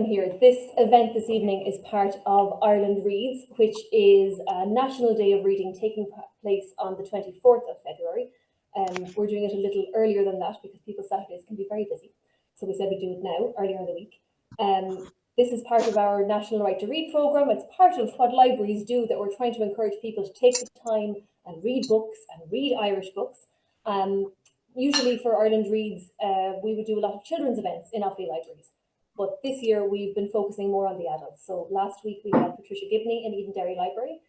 everyone here. This event this evening is part of Ireland Reads, which is a National Day of Reading taking place on the 24th of February. We're doing it a little earlier than that because people's Saturdays can be very busy. So we said we'd do it now, earlier in the week. This is part of our National Right to Read programme. It's part of what libraries do, that we're trying to encourage people to take the time and read books and read Irish books. Usually for Ireland Reads, we would do a lot of children's events in Offaly Libraries. But this year we've been focusing more on the adults. So last week we had Patricia Gibney in Eden Derry Library.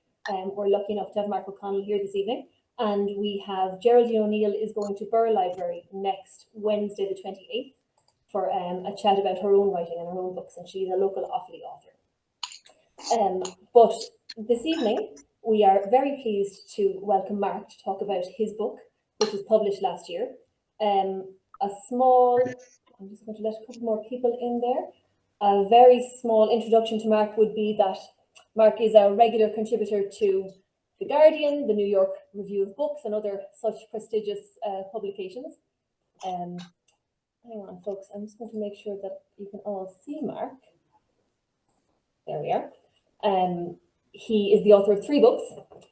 We're lucky enough to have Mark O'Connell here this evening. And we have Geraldine O'Neill is going to Burr Library next Wednesday the 28th for a chat about her own writing and her own books. And she's a local Offaly author. But this evening we are very pleased to welcome Mark to talk about his book, which was published last year. I'm just going to let a couple more people in there. A very small introduction to Mark would be that Mark is a regular contributor to The Guardian, the New York Review of Books, and other such prestigious publications. Hang on, folks. I'm just going to make sure that you can all see Mark. There we are. He is the author of 3 books.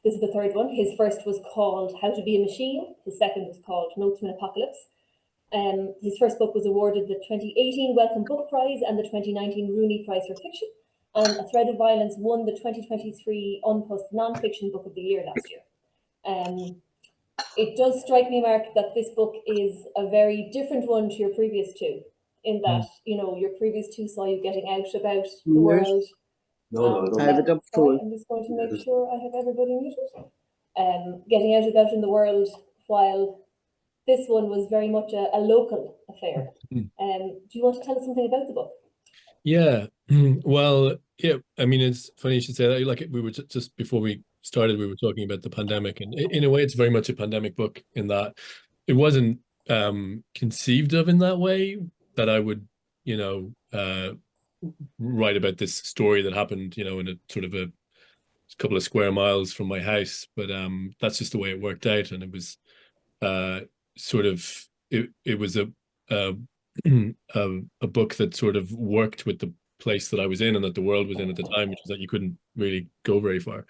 This is the 3rd one. His first was called How to Be a Machine. His second was called Notes from an Apocalypse. His first book was awarded the 2018 Wellcome Book Prize and the 2019 Rooney Prize for Fiction. And A Thread of Violence won the 2023 Unpost Non-Fiction Book of the Year last year. It does strike me, Mark, that this book is a very different one to your previous 2, in that, you know, your previous 2 saw you getting out about the world. No, I have it up full. I'm just going to make sure I have everybody muted. Getting out about in the world, while this one was very much a local affair. Do you want to tell us something about the book? Yeah, well, yeah, I mean, it's funny you should say that. Like, we were just before we started, we were talking about the pandemic, and in a way, it's very much a pandemic book in that it wasn't conceived of in that way, that I would, you know, write about this story that happened, you know, in a sort of a couple of square miles from my house. But that's just the way it worked out, and it was sort of it was a book that sort of worked with the place that I was in and that the world was in at the time, which is that you couldn't really go very far.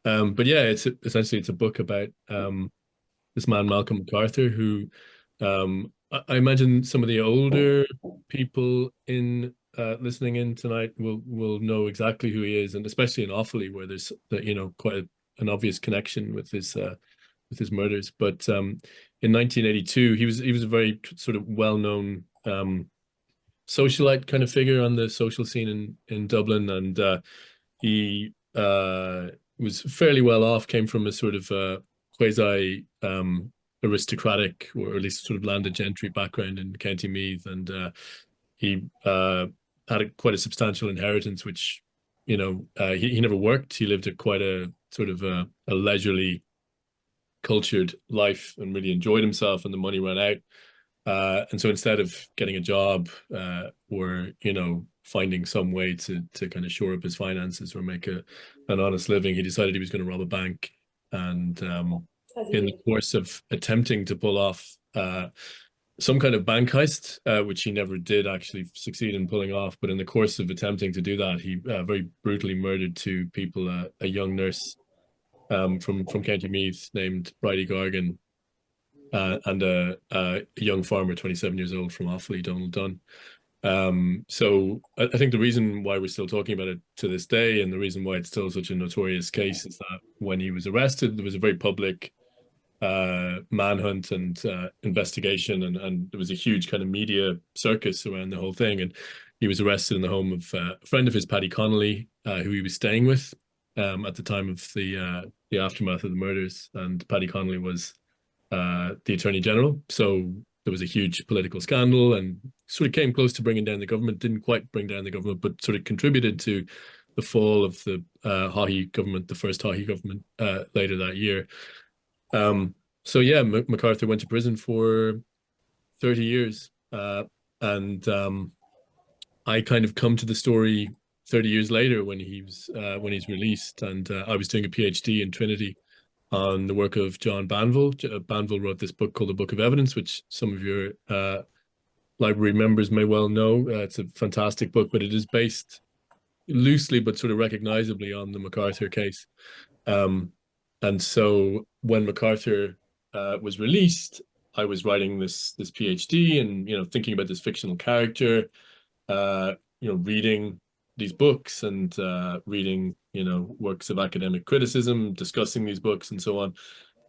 But yeah, essentially it's a book about this man Malcolm MacArthur, who I imagine some of the older people in listening in tonight will know exactly who he is, and especially in Offaly, where there's you know, quite an obvious connection with his murders. But in 1982, he was a very sort of well-known socialite kind of figure on the social scene in Dublin, and he was fairly well off, came from a sort of quasi aristocratic, or at least sort of landed gentry background in County Meath, and he had quite a substantial inheritance, which, you know, he never worked. He lived quite a sort of a leisurely, cultured life and really enjoyed himself, and the money ran out. And so instead of getting a job or, you know, finding some way to kind of shore up his finances or make an honest living, he decided he was going to rob a bank. And in the course of attempting to pull off some kind of bank heist, which he never did actually succeed in pulling off, but in the course of attempting to do that, he very brutally murdered 2 people, a young nurse from County Meath named Bridie Gargan, and a young farmer, 27 years old, from Offaly, Donald Dunn. So I think the reason why we're still talking about it to this day, and the reason why it's still such a notorious case, is that when he was arrested, there was a very public manhunt and investigation, and there was a huge kind of media circus around the whole thing. And he was arrested in the home of a friend of his, Paddy Connolly, who he was staying with at the time of the aftermath of the murders. And Paddy Connolly was the Attorney General, so there was a huge political scandal, and sort of came close to bringing down the government. Didn't quite bring down the government, but sort of contributed to the fall of the Haughey government, the first Haughey government, later that year. So yeah, MacArthur went to prison for 30 years, and I kind of come to the story 30 years later when he's released, and I was doing a PhD in Trinity on the work of John Banville. Banville wrote this book called The Book of Evidence, which some of your library members may well know. It's a fantastic book, but it is based loosely but sort of recognizably on the MacArthur case. And so when MacArthur was released, I was writing this PhD and, you know, thinking about this fictional character, you know, reading these books and reading, you know, works of academic criticism, discussing these books and so on.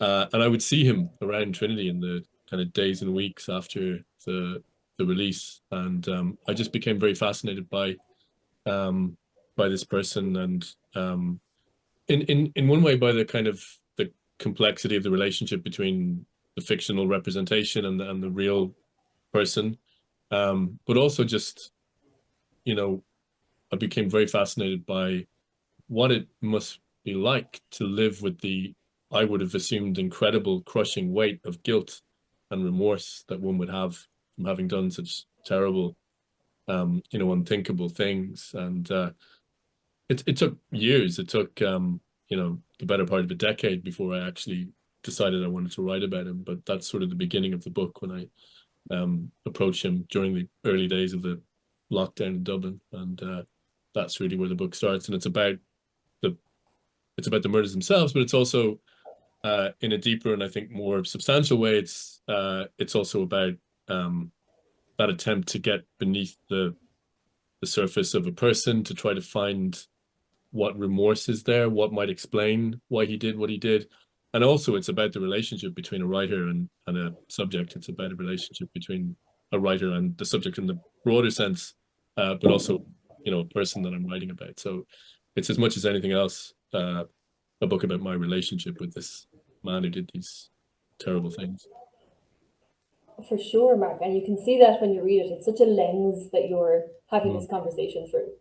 And I would see him around Trinity in the kind of days and weeks after the release, and I just became very fascinated by this person, and in one way by the kind of the complexity of the relationship between the fictional representation and the real person, but also just, you know, I became very fascinated by what it must be like to live with the, I would have assumed, incredible crushing weight of guilt and remorse that one would have from having done such terrible, you know, unthinkable things. And it took years. It took, you know, the better part of a decade before I actually decided I wanted to write about him. But that's sort of the beginning of the book, when I approached him during the early days of the lockdown in Dublin, and that's really where the book starts. And it's about the murders themselves, but it's also in a deeper and I think more substantial way, it's also about that attempt to get beneath the surface of a person, to try to find what remorse is there, what might explain why he did what he did. And also it's about the relationship between a writer and a subject. It's about a relationship between a writer and the subject in the broader sense, but also, you know, a person that I'm writing about. So it's, as much as anything else, a book about my relationship with this man who did these terrible things. For sure, Mark, and you can see that when you read it. It's such a lens that you're having this conversation through.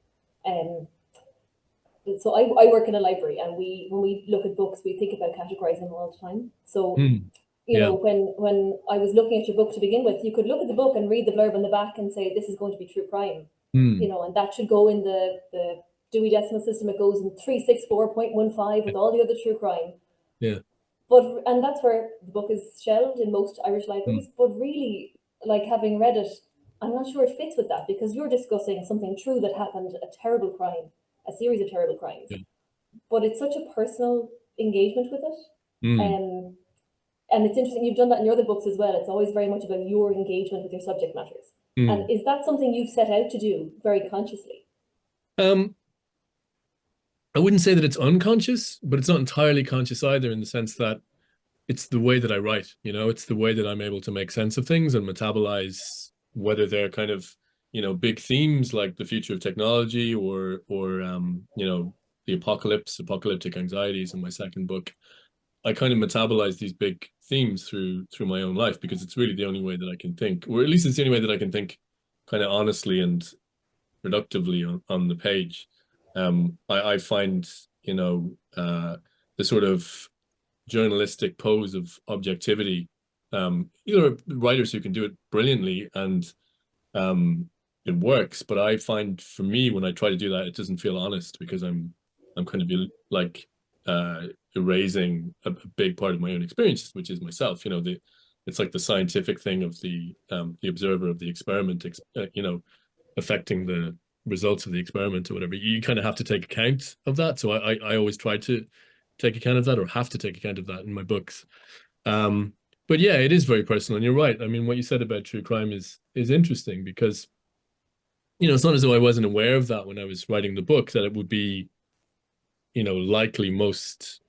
So I work in a library, and when we look at books, we think about categorizing them all the time. So you know, when I was looking at your book to begin with, you could look at the book and read the blurb on the back and say, this is going to be true crime, you know, and that should go in the Dewey Decimal System. It goes in 364.15 with all the other true crime. Yeah. But, and that's where the book is shelved in most Irish libraries. But really, like, having read it, I'm not sure it fits with that, because you're discussing something true that happened, a terrible crime, a series of terrible crimes. Yeah. But it's such a personal engagement with it. And it's interesting, you've done that in your other books as well. It's always very much about your engagement with your subject matters. And is that something you've set out to do very consciously? I wouldn't say that it's unconscious, but it's not entirely conscious either, in the sense that it's the way that I write, you know, it's the way that I'm able to make sense of things and metabolize, whether they're kind of, you know, big themes like the future of technology, or you know, the apocalyptic anxieties in my second book. I kind of metabolize these big themes through my own life, because it's really the only way that I can think, or at least it's the only way that I can think kind of honestly and productively on the page. I find, you know, the sort of journalistic pose of objectivity, there are writers who can do it brilliantly, and it works, but I find, for me, when I try to do that, it doesn't feel honest, because I'm kind of like erasing a big part of my own experiences, which is myself. You know, it's like the scientific thing of the observer of the experiment, you know, affecting the results of the experiment or whatever. You kind of have to take account of that. So I always try to take account of that, or have to take account of that in my books. But yeah, it is very personal, and you're right. I mean, what you said about true crime is interesting, because, you know, it's not as though I wasn't aware of that when I was writing the book, that it would be, you know, likely most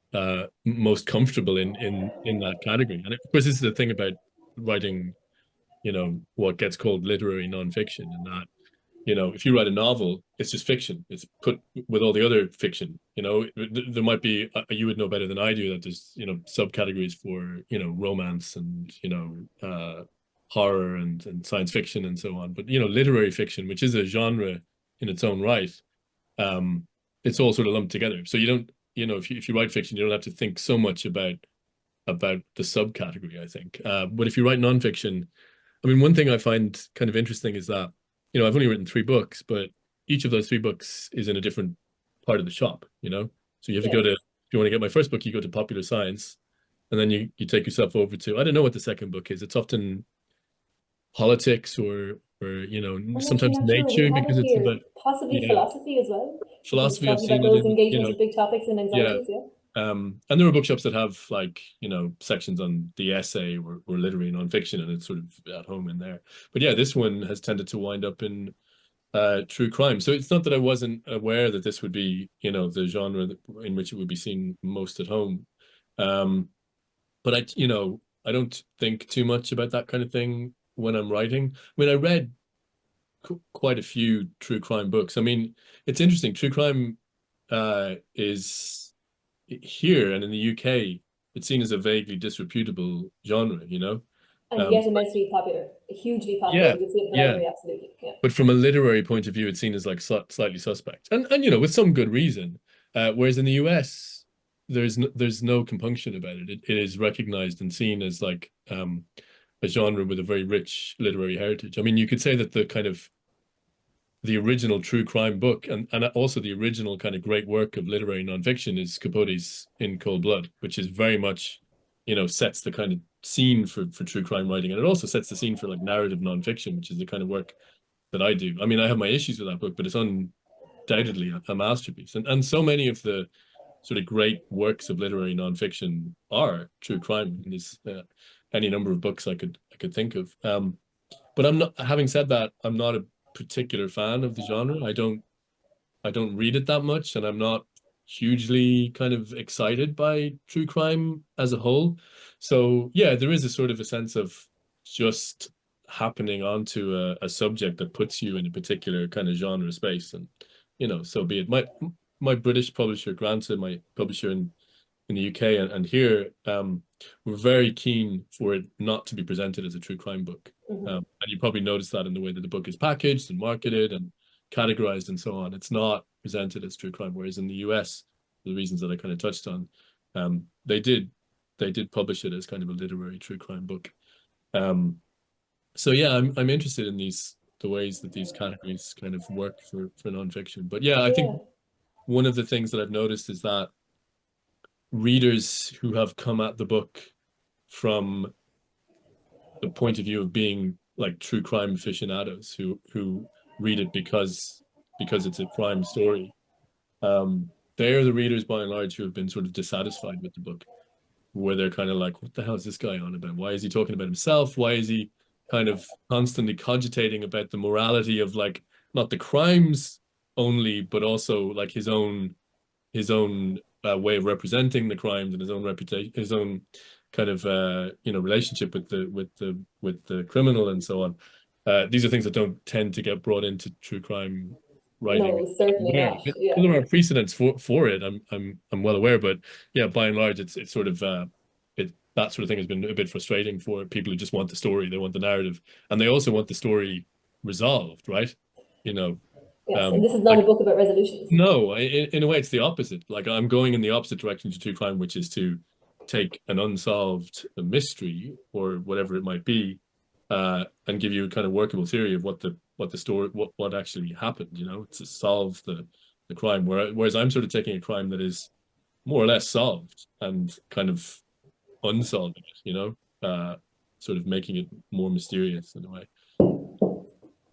comfortable in that category. And of course, this is the thing about writing, you know, what gets called literary nonfiction, and that, you know, if you write a novel, it's just fiction. It's put with all the other fiction. You know, there might be, you would know better than I do, that there's, you know, subcategories for, you know, romance and, you know, horror and science fiction and so on. But, you know, literary fiction, which is a genre in its own right, it's all sort of lumped together. So you don't, you know, if you write fiction, you don't have to think so much about the subcategory, I think. But if you write nonfiction, I mean, one thing I find kind of interesting is that, you know, I've only written 3 books, but each of those 3 books is in a different part of the shop, you know? So you have to go to, if you want to get my first book, you go to popular science, and then you take yourself over to, I don't know what the second book is. It's often politics or or I'm actually sometimes not sure. We nature, have because it it's here. about, Possibly yeah, philosophy as well, because philosophy. I've talking about seen it those in, engagements with big topics and yeah. anxieties, yeah. And there are bookshops that have like, sections on the essay or literary nonfiction, and it's sort of at home in there. But yeah, this one has tended to wind up in true crime. So it's not that I wasn't aware that this would be, the genre in which it would be seen most at home. But I don't think too much about that kind of thing when I'm writing. I mean, I read quite a few true crime books. I mean, it's interesting. True crime is here and in the UK, it's seen as a vaguely disreputable genre, And Um, yet immensely popular, hugely popular. yeah, You would see it in the yeah. library, absolutely. Yeah. But from a literary point of view, it's seen as like slightly suspect, and with some good reason. Whereas in the US, there's no compunction about it. It is recognized and seen as like a genre with a very rich literary heritage. I mean, you could say that the original true crime book and also the original kind of great work of literary nonfiction is Capote's In Cold Blood, which is very much, sets the kind of scene for true crime writing. And it also sets the scene for like narrative nonfiction, which is the kind of work that I do. I mean, I have my issues with that book, but it's undoubtedly a masterpiece. And so many of the sort of great works of literary nonfiction are true crime. And there's any number of books I could think of. But I'm not. Having said that, I'm not a particular fan of the genre. I don't read it that much, and I'm not hugely kind of excited by true crime as a whole. So yeah, there is a sort of a sense of just happening onto a subject that puts you in a particular kind of genre space, and so be it. My British publisher, Granta, my publisher in the UK and here, we're very keen for it not to be presented as a true crime book. And you probably noticed that in the way that the book is packaged and marketed and categorized and so on. It's not presented as true crime, whereas in the US, for the reasons that I kind of touched on, they did publish it as kind of a literary true crime book. So yeah, I'm interested in the ways that these categories kind of work for nonfiction. But yeah, I Yeah. think one of the things that I've noticed is that readers who have come at the book from the point of view of being like true crime aficionados who read it because it's a crime story, they are the readers by and large who have been sort of dissatisfied with the book, where they're kind of like, what the hell is this guy on about? Why is he talking about himself? Why is he kind of constantly cogitating about the morality of like not the crimes only, but also like his own way of representing the crimes and his own reputation, his own kind of relationship with the criminal and so on. These are things that don't tend to get brought into true crime writing. No, certainly Aware. not. Yeah. There are precedents for it. I'm well aware, but yeah, by and large, it's sort of that sort of thing has been a bit frustrating for people who just want the story, they want the narrative, and they also want the story resolved, right? You know, Yes, and this is not like a book about resolutions. no, in a way, it's the opposite. Like I'm going in the opposite direction to true crime, which is to take an unsolved mystery or whatever it might be, and give you a kind of workable theory of what the story, what actually happened. To solve the crime. Whereas I'm sort of taking a crime that is more or less solved and kind of unsolving it. Sort of making it more mysterious in a way.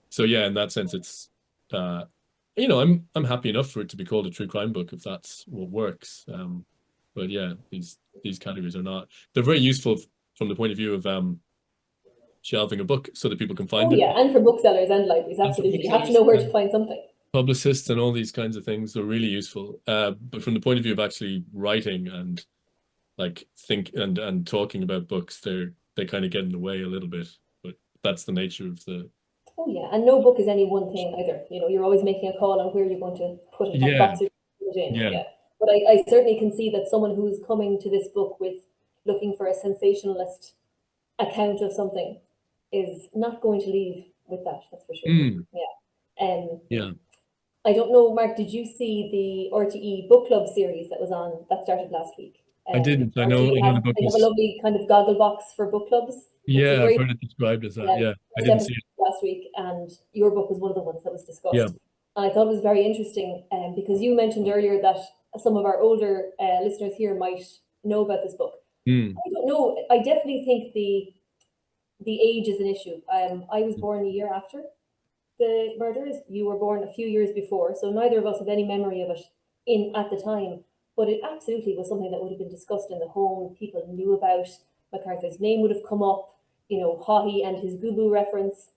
So yeah, in that sense, it's I'm happy enough for it to be called a true crime book if that's what works. But yeah, these categories are not. They're very useful from the point of view of shelving a book so that people can find Oh it. yeah, and for booksellers and libraries, And for absolutely. You have to booksellers know where to and find something. publicists and all these kinds of things are really useful. But from the point of view of actually writing and like think and talking about books, they kind of get in the way a little bit. But that's the nature of the. Oh yeah, and no book is any one thing either. You're always making a call on where you're going to put it, what Yeah, box you're going to put it in. yeah. Yeah. But I certainly can see that someone who's coming to this book with looking for a sensationalist account of something is not going to leave with that, that's for sure. Mm, Yeah. yeah. I don't know, Mark, did you see the RTE book club series that started last week? I didn't. I know. RTE I know the book they have a was. lovely kind of goggle box for book clubs. It's a Yeah, I've great heard it described as that. Yeah, I first didn't see episode it. last week, and your book was one of the ones that was Yeah. discussed. And I thought it was very interesting because you mentioned earlier that some of our older listeners here might know about this book. Mm, I don't know. I definitely think the age is an issue. I was born a year after, the murders. You were born a few years before, so neither of us have any memory of it at the time. But it absolutely was something that would have been discussed in the home. People knew about. MacArthur's name would have come up. You know, Haughey and his Gubu reference.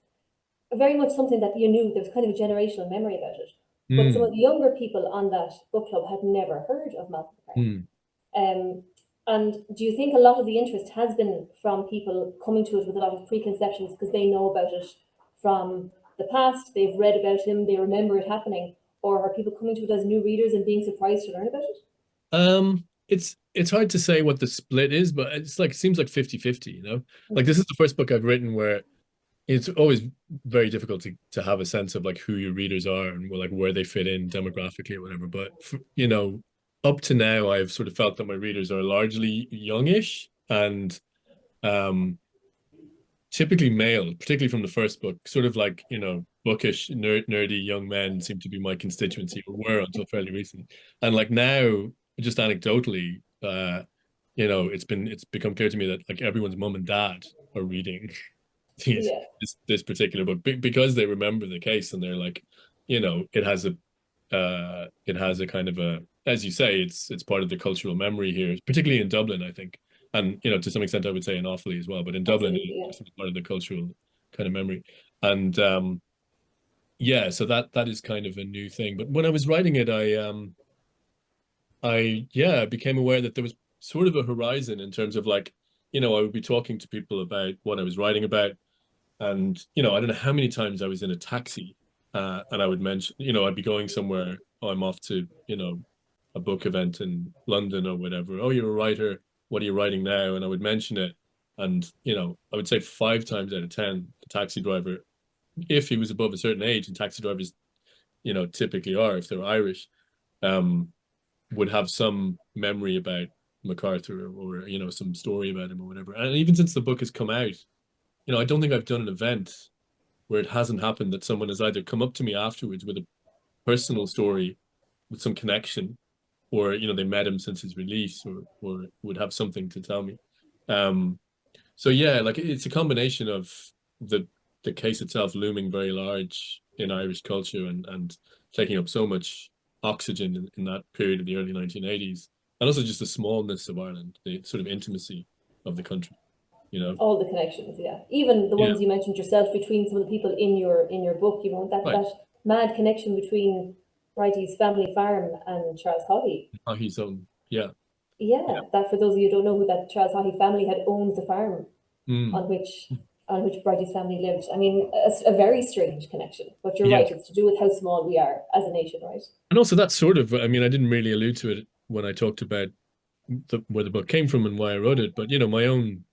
Very much something that you knew. There was kind of a generational memory about it. But some of the younger people on that book club had never heard of Malcolm McCarthy. And do you think a lot of the interest has been from people coming to it with a lot of preconceptions because they know about it from the past, they've read about him, they remember it happening, or are people coming to it as new readers and being surprised to learn about it? It's hard to say what the split is, but it's like, it seems like 50-50, you know? Like, this is the first book I've written where it's always very difficult to have a sense of like who your readers are and like where they fit in demographically or whatever. But you know, up to now, I've sort of felt that my readers are largely youngish and typically male, particularly from the first book. Sort of like, you know, bookish, nerdy young men seem to be my constituency, or were until fairly recently. And like now, just anecdotally, you know, it's become clear to me that like everyone's mum and dad are reading this particular book because they remember the case, and they're like, you know, it has a kind of a, as you say, it's part of the cultural memory here, particularly in Dublin, I think, and you know, to some extent I would say in Offaly as well, but in Dublin it's part of the cultural kind of memory. And yeah, so that is kind of a new thing. But when I was writing it, I became aware that there was sort of a horizon in terms of like, you know, I would be talking to people about what I was writing about. And, you know, I don't know how many times I was in a taxi and I would mention, you know, I'd be going somewhere. Oh, I'm off to, you know, a book event in London or whatever. Oh, you're a writer. What are you writing now? And I would mention it. And, you know, I would say 5 times out of 10, the taxi driver, if he was above a certain age, and taxi drivers, you know, typically are, if they're Irish, would have some memory about MacArthur or, you know, some story about him or whatever. And even since the book has come out, you know, I don't think I've done an event where it hasn't happened that someone has either come up to me afterwards with a personal story with some connection, or, you know, they met him since his release, or would have something to tell me. So yeah, like it's a combination of the case itself looming very large in Irish culture and taking up so much oxygen in that period of the early 1980s, and also just the smallness of Ireland, the sort of intimacy of the country. You know, all the connections, even the ones you mentioned yourself between some of the people in your book, you know, that mad connection between Wrighty's family farm and Charles Haughey. Haughey's own, that, for those of you who don't know, who that Charles Haughey family had owned the farm on which Wrighty's family lived. I mean, a very strange connection, but you're right, it's to do with how small we are as a nation, right? And also that sort of, I mean, I didn't really allude to it when I talked about where the book came from and why I wrote it, but you know, my own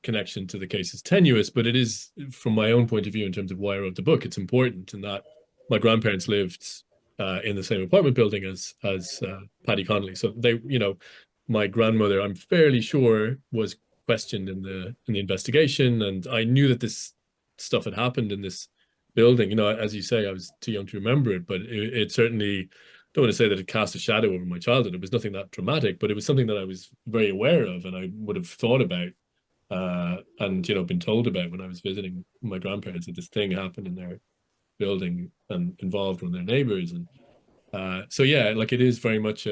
connection to the case is tenuous, but it is, from my own point of view, in terms of why I wrote the book, it's important in that my grandparents lived in the same apartment building as Paddy Connolly. So they, you know, my grandmother, I'm fairly sure, was questioned in the investigation, and I knew that this stuff had happened in this building. You know, as you say, I was too young to remember it, but it certainly, don't want to say that it cast a shadow over my childhood. It was nothing that dramatic, but it was something that I was very aware of, and I would have thought about and, you know, been told about when I was visiting my grandparents, that this thing happened in their building and involved one of their neighbors. And so yeah, like it is very much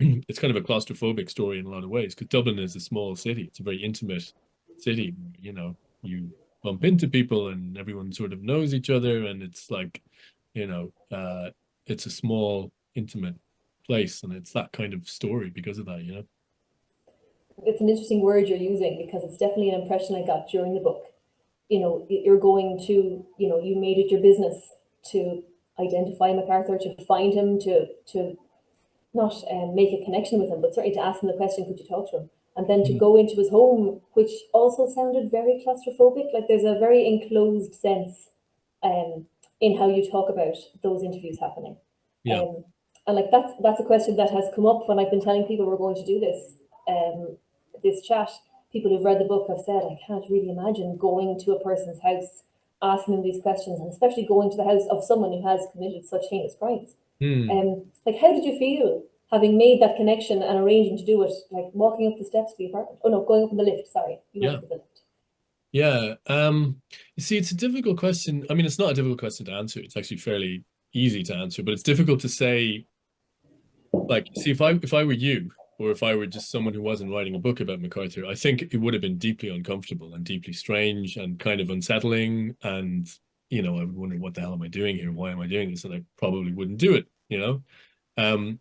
it's kind of a claustrophobic story in a lot of ways, because Dublin is a small city. It's a very intimate city. You know, you bump into people and everyone sort of knows each other, and it's like, you know, it's a small, intimate place, and it's that kind of story because of that, you know. It's an interesting word you're using, because it's definitely an impression I got during the book. You know, you're going to, you know, you made it your business to identify MacArthur, to find him, to not make a connection with him, but certainly to ask him the question, could you talk to him? And then to go into his home, which also sounded very claustrophobic. Like there's a very enclosed sense in how you talk about those interviews happening. And like that's a question that has come up when I've been telling people we're going to do this chat. People who've read the book have said, I can't really imagine going to a person's house, asking them these questions, and especially going to the house of someone who has committed such heinous crimes. Like, how did you feel having made that connection and arranging to do it, like walking up the steps to the apartment? Oh no, going up in the lift, sorry. You went up the lift. Yeah. You see, it's a difficult question. I mean, it's not a difficult question to answer. It's actually fairly easy to answer, but it's difficult to say, like, see, if I were you, or if I were just someone who wasn't writing a book about MacArthur, I think it would have been deeply uncomfortable and deeply strange and kind of unsettling. And, I would wonder, what the hell am I doing here? Why am I doing this? And I probably wouldn't do it. Um,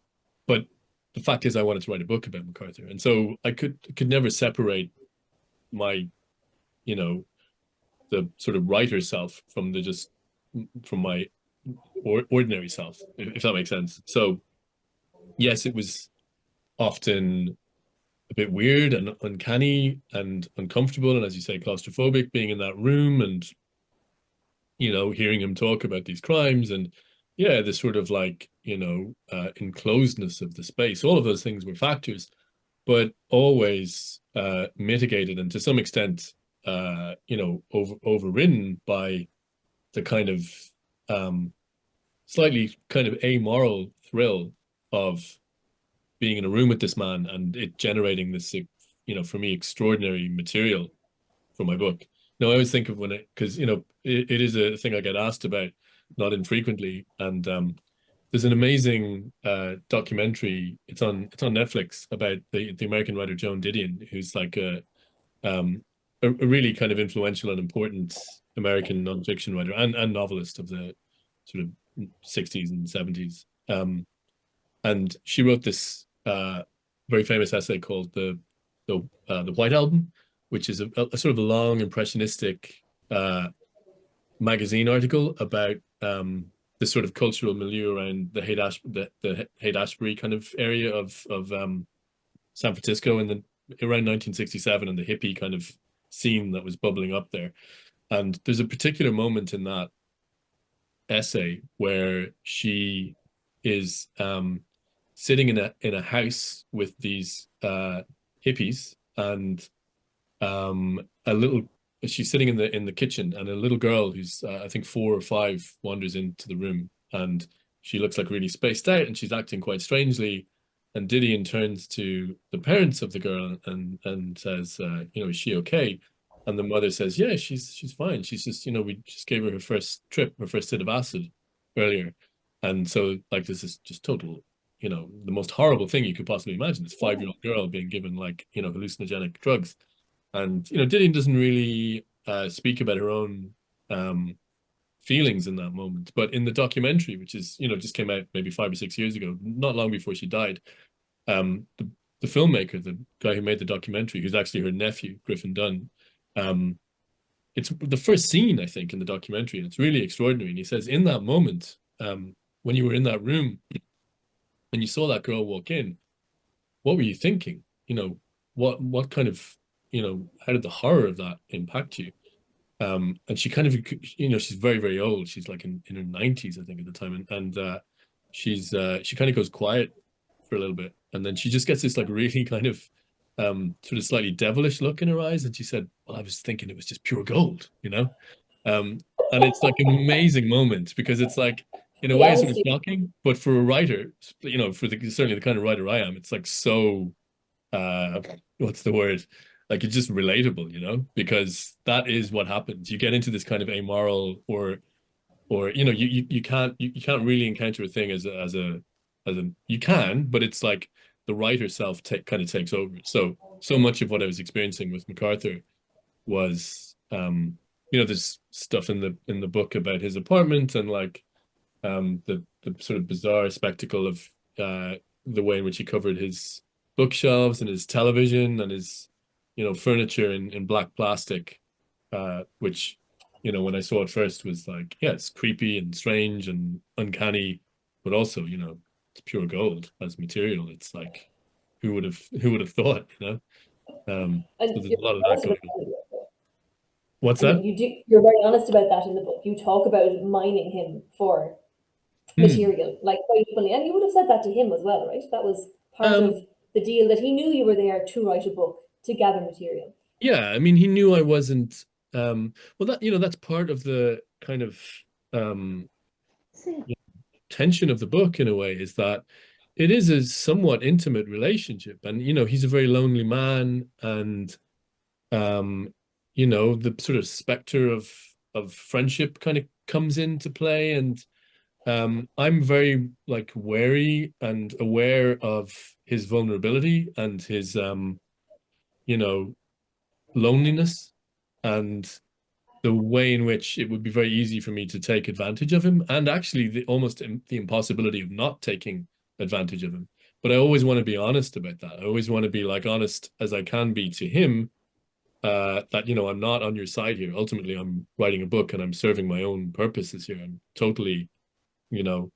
but the fact is I wanted to write a book about MacArthur. And so I could never separate my, you know, the sort of writer self from from my ordinary self, if that makes sense. So yes, it was often a bit weird and uncanny and uncomfortable, and as you say, claustrophobic, being in that room and hearing him talk about these crimes, and yeah, the sort of like enclosedness of the space. All of those things were factors, but always mitigated and to some extent overridden by the kind of slightly kind of amoral thrill of being in a room with this man and it generating this, for me, extraordinary material for my book. No, I always think of because, it is a thing I get asked about not infrequently. And there's an amazing documentary. It's on Netflix about the American writer Joan Didion, who's like a really kind of influential and important American nonfiction writer and novelist of the sort of 60s and 70s. And she wrote this very famous essay called the White Album, which is a sort of a long impressionistic magazine article about the sort of cultural milieu around the Haight-Ashbury kind of area of San Francisco around 1967, and the hippie kind of scene that was bubbling up there. And there's a particular moment in that essay where she is sitting in a house with these hippies, and she's sitting in the kitchen, and a little girl who's I think 4 or 5 wanders into the room, and she looks like really spaced out and she's acting quite strangely. And Didion turns to the parents of the girl and says, is she okay? And the mother says, yeah, she's fine. She's just, we just gave her first hit of acid earlier. And so like this is just total, the most horrible thing you could possibly imagine. This 5-year-old girl being given like, hallucinogenic drugs. And, Didion doesn't really speak about her own feelings in that moment. But in the documentary, which is, just came out maybe 5 or 6 years ago, not long before she died, the filmmaker, the guy who made the documentary, who's actually her nephew, Griffin Dunn, it's the first scene, I think, in the documentary, and it's really extraordinary. And he says, in that moment, when you were in that room and you saw that girl walk in, what were you thinking? What kind of, how did the horror of that impact you? And she kind of, she's very, very old. She's like in her 90s, I think, at the time. And she kind of goes quiet for a little bit. And then she just gets this like really kind of sort of slightly devilish look in her eyes. And she said, well, I was thinking it was just pure gold, and it's like an amazing moment because it's like, in a way, it's sort of shocking. But for a writer, certainly the kind of writer I am, it's like so, what's the word? Like it's just relatable, because that is what happens. You get into this kind of amoral or you can't really encounter a thing as a you can, but it's like the writer self kind of takes over. So much of what I was experiencing with MacArthur was there's stuff in the book about his apartment and like the sort of bizarre spectacle of the way in which he covered his bookshelves and his television and his furniture in black plastic, which when I saw it first was like, yeah, it's creepy and strange and uncanny, but also it's pure gold as material. It's like who would have thought, And so there's you're a lot of that honest going about on. that in the book. What's I mean, that? you're very honest about that in the book. You talk about mining him for Hmm. material, like quite openly. And you would have said that to him as well, right? That was part of Um, the deal, that he knew you were there to write a book, to gather material. yeah, I mean, he knew I wasn't. Well, that's part of the kind of um, tension of the book in a way, is that it is a somewhat intimate relationship, and he's a very lonely man, and you know, the sort of specter of friendship kind of comes into play. And I'm very like wary and aware of his vulnerability and his you know, loneliness, and the way in which it would be very easy for me to take advantage of him, and actually the impossibility of not taking advantage of him. But I always want to be honest about that. I always want to be like honest as I can be to him, that, you know, I'm not on your side here. Ultimately, I'm writing a book and I'm serving my own purposes here. I'm totally, you know,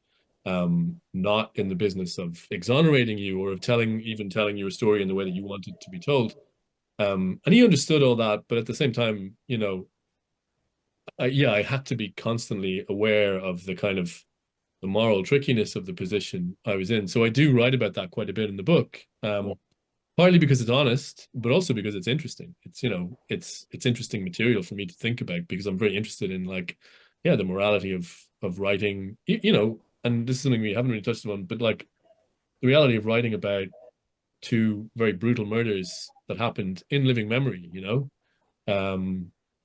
not in the business of exonerating you or of even telling your story in the way that you want it to be told. And he understood all that, but at the same time, you know, yeah, I had to be constantly aware of the kind of the moral trickiness of the position I was in. So I do write about that quite a bit in the book, partly because it's honest, but also because it's interesting. It's, you know, it's interesting material for me to think about, because I'm very interested in, like, yeah, the morality of writing, you know, and this is something we haven't really touched on, but like the reality of writing about two very brutal murders that happened in living memory, you know.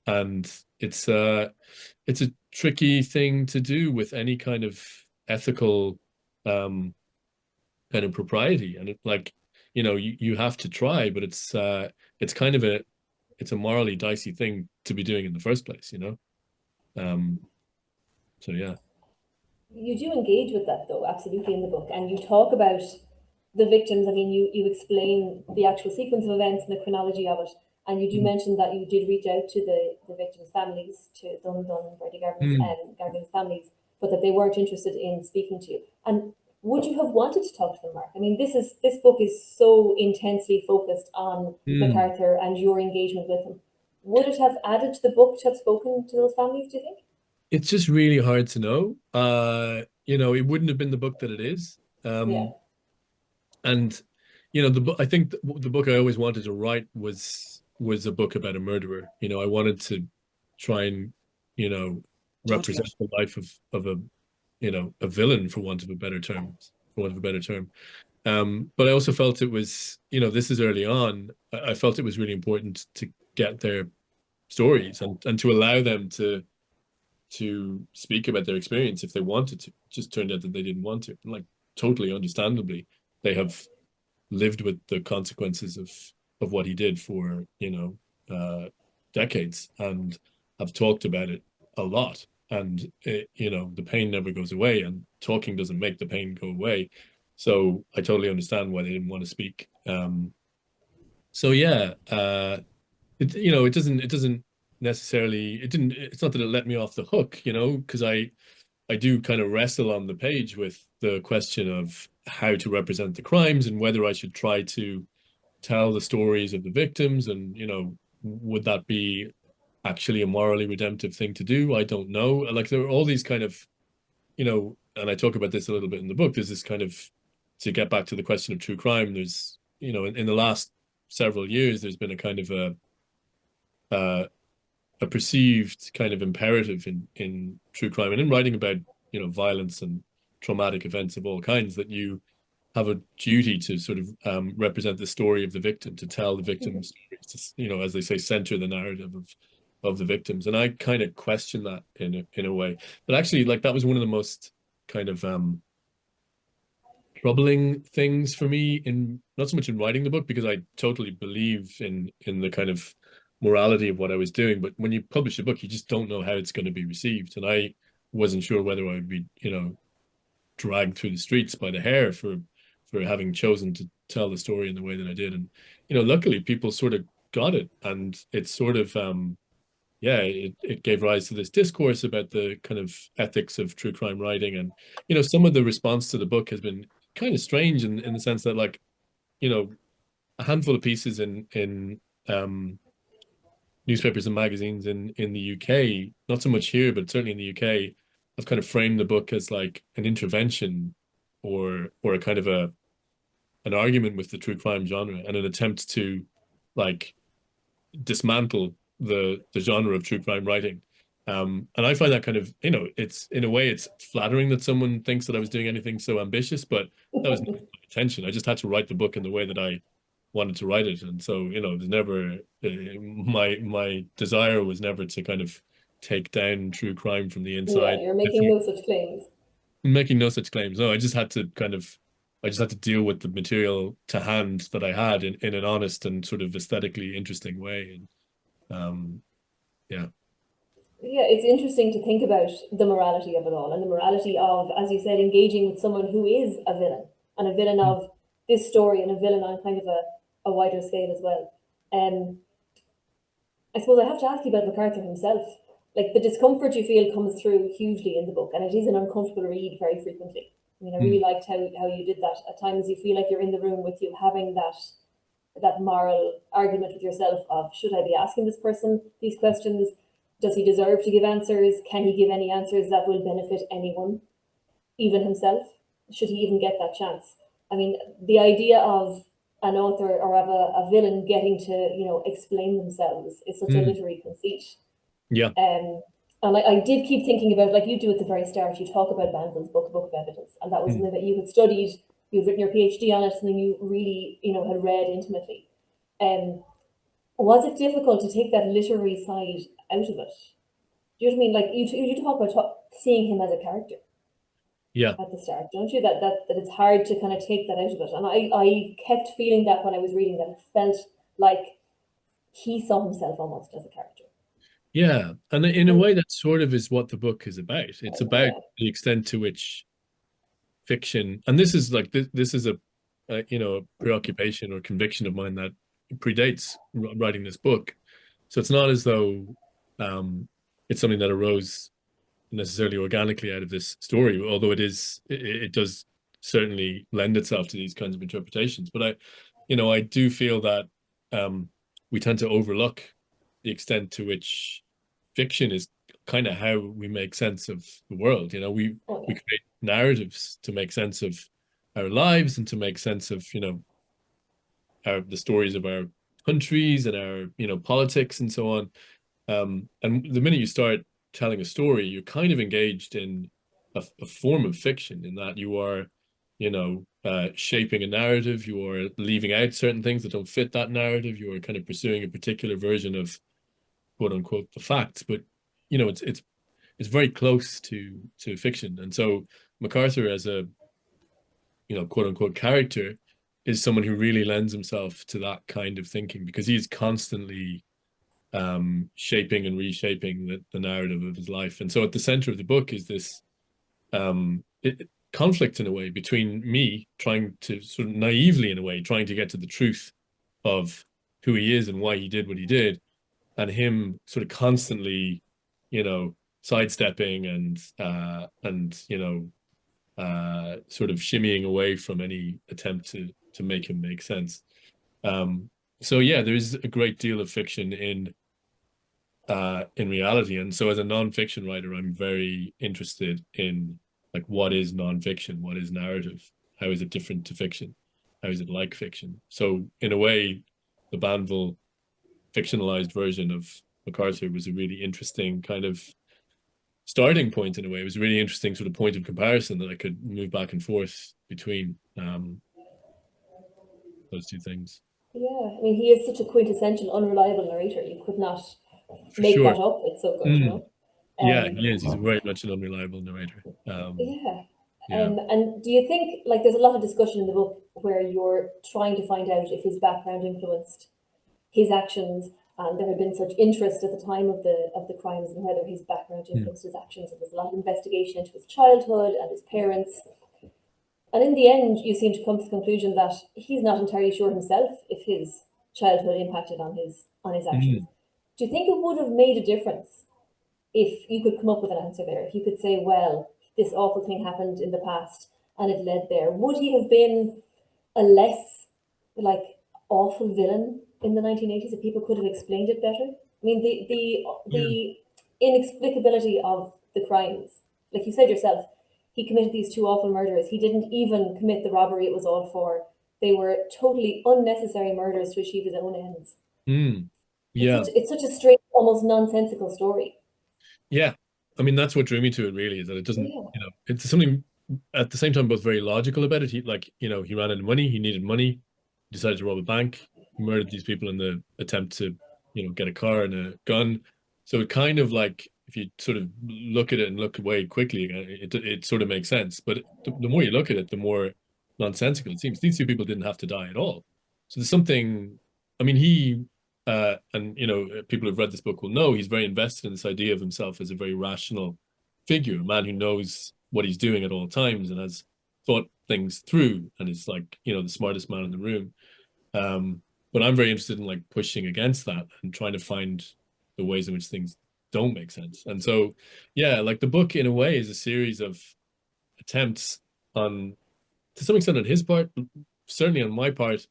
And it's a tricky thing to do with any kind of ethical kind of propriety. And it, like, you know, you have to try, but it's kind of it's a morally dicey thing to be doing in the first place, you know. So yeah. You do engage with that though, absolutely, in the book, and you talk about the victims. I mean, you explain the actual sequence of events and the chronology of it, and you do mention that you did reach out to the victims' families, to Dun and Brady Garvin's Mm. Garvin's families, but that they weren't interested in speaking to you. And would you have wanted to talk to them, Mark? I mean, this book is so intensely focused on MacArthur and your engagement with him. Would it have added to the book to have spoken to those families, do you think? It's just really hard to know. You know, it wouldn't have been the book that it is. Yeah. And you know, the book, I think the book I always wanted to write was a book about a murderer. You know, I wanted to try and, you know, represent the life of a, you know, a villain, for want of a better term, for want of a better term. But I also felt it was, you know, this is early on. I felt it was really important to get their stories and to allow them to speak about their experience if they wanted to. It just turned out that they didn't want to. And like, totally understandably, they have lived with the consequences of what he did for, you know, decades, and have talked about it a lot. And it, you know, the pain never goes away, and talking doesn't make the pain go away. So I totally understand why they didn't want to speak. So yeah, you know, it doesn't necessarily, it's not that it let me off the hook, you know, because I do kind of wrestle on the page with the question of how to represent the crimes and whether I should try to tell the stories of the victims, and, you know, would that be actually a morally redemptive thing to do? I don't know. Like, there are all these kind of, you know, and I talk about this a little bit in the book, there's this kind of, to get back to the question of true crime, there's, you know, in the last several years, there's been a kind of a perceived kind of imperative in true crime and in writing about, you know, violence and traumatic events of all kinds, that you have a duty to sort of represent the story of the victim, to tell the victim's stories, to, you know, as they say, center the narrative of the victims. And I kind of question that in a way. But actually, like, that was one of the most kind of troubling things for me, in not so much in writing the book, because I totally believe in the kind of morality of what I was doing, but when you publish a book, you just don't know how it's going to be received. And I wasn't sure whether I would be, you know, dragged through the streets by the hair for having chosen to tell the story in the way that I did. And, you know, luckily people sort of got it, and it's sort of yeah, it gave rise to this discourse about the kind of ethics of true crime writing. And, you know, some of the response to the book has been kind of strange in the sense that, like, you know, a handful of pieces in newspapers and magazines in the UK, not so much here, but certainly in the UK, have kind of framed the book as like an intervention, or a kind of an argument with the true crime genre, and an attempt to, like, dismantle the genre of true crime writing. And I find that kind of, you know, it's, in a way, it's flattering that someone thinks that I was doing anything so ambitious, but that was not my intention. I just had to write the book in the way that I wanted to write it. And so, it was never my desire was never to kind of take down true crime from the inside. Yeah, you're making no such claims. Making no such claims. No, I just had to deal with the material to hand that I had in an honest and sort of aesthetically interesting way. And yeah. Yeah, it's interesting to think about the morality of it all, and the morality of, as you said, engaging with someone who is a villain, and a villain of this story, and a villain on kind of a wider scale as well. I suppose I have to ask you about MacArthur himself. Like, the discomfort you feel comes through hugely in the book, and it is an uncomfortable read very frequently. I mean, I really liked how you did that. At times you feel like you're in the room with you, having that moral argument with yourself of, should I be asking this person these questions? Does he deserve to give answers? Can he give any answers that will benefit anyone, even himself? Should he even get that chance? I mean, the idea of an author or of a villain getting to, explain themselves is such a literary conceit. Yeah. And I did keep thinking about, like you do at the very start, you talk about Banville's book, A Book of Evidence, and that was something that you had studied, you'd written your PhD on it, something you really, had read intimately. Was it difficult to take that literary side out of it? Do you know what I mean? Like you talk about seeing him as a character. Yeah. At the start, don't you? That it's hard to kind of take that out of it. And I kept feeling that when I was reading that, it felt like he saw himself almost as a character. Yeah. And in a way, that sort of is what the book is about. It's about the extent to which fiction, and this is like this is a preoccupation or conviction of mine that predates writing this book. So it's not as though it's something that arose necessarily organically out of this story, although it does certainly lend itself to these kinds of interpretations. But I do feel that we tend to overlook the extent to which fiction is kind of how we make sense of the world. We create narratives to make sense of our lives and to make sense of the stories of our countries and our politics and so on. And the minute you start telling a story, you're kind of engaged in a form of fiction, in that you are shaping a narrative, you are leaving out certain things that don't fit that narrative, you are kind of pursuing a particular version of quote unquote the facts, but it's very close to fiction. And so MacArthur, as a quote unquote character, is someone who really lends himself to that kind of thinking, because he's constantly shaping and reshaping the narrative of his life. And so at the center of the book is this conflict, in a way, between me trying to sort of naively, in a way, trying to get to the truth of who he is and why he did what he did, and him sort of constantly sidestepping and sort of shimmying away from any attempt to make him make sense. So yeah, there's a great deal of fiction in reality. And so as a nonfiction writer, I'm very interested in, like, what is nonfiction? What is narrative? How is it different to fiction? How is it like fiction? So in a way, the Banville fictionalized version of MacArthur was a really interesting kind of starting point. In a way, it was a really interesting sort of point of comparison that I could move back and forth between those two things. Yeah, I mean, he is such a quintessential unreliable narrator. You could not For make sure. that up. It's so good. Yeah, he is. He's very much an unreliable narrator. Yeah. Yeah. And do you think, like, there's a lot of discussion in the book where you're trying to find out if his background influenced his actions, and there had been such interest at the time of the crimes and whether his background influenced his actions. There was a lot of investigation into his childhood and his parents. And in the end, you seem to come to the conclusion that he's not entirely sure himself if his childhood impacted on his actions. Do you think it would have made a difference if you could come up with an answer there? If you could say, well, this awful thing happened in the past and it led there. Would he have been a less, like, awful villain in the 1980s if people could have explained it better? I mean, the inexplicability of the crimes, like you said yourself, he committed these two awful murders. He didn't even commit the robbery it was all for. They were totally unnecessary murders to achieve his own ends. Yeah. It's such a strange, almost nonsensical story. Yeah. I mean, that's what drew me to it, really, is that it doesn't, it's something at the same time both very logical about it. He, like, he ran out of money, he needed money. decided to rob a bank, murdered these people in the attempt to, you know, get a car and a gun. So it kind of like, if you sort of look at it and look away quickly, it sort of makes sense. But the more you look at it, the more nonsensical it seems. These two people didn't have to die at all. So there's something, I mean, he, and, you know, people who've read this book will know he's very invested in this idea of himself as a very rational figure, a man who knows what he's doing at all times and has thought things through and is like, you know, the smartest man in the room. But I'm very interested in like pushing against that and trying to find the ways in which things don't make sense. And so, yeah, like the book in a way is a series of attempts on, to some extent on his part, certainly on my part,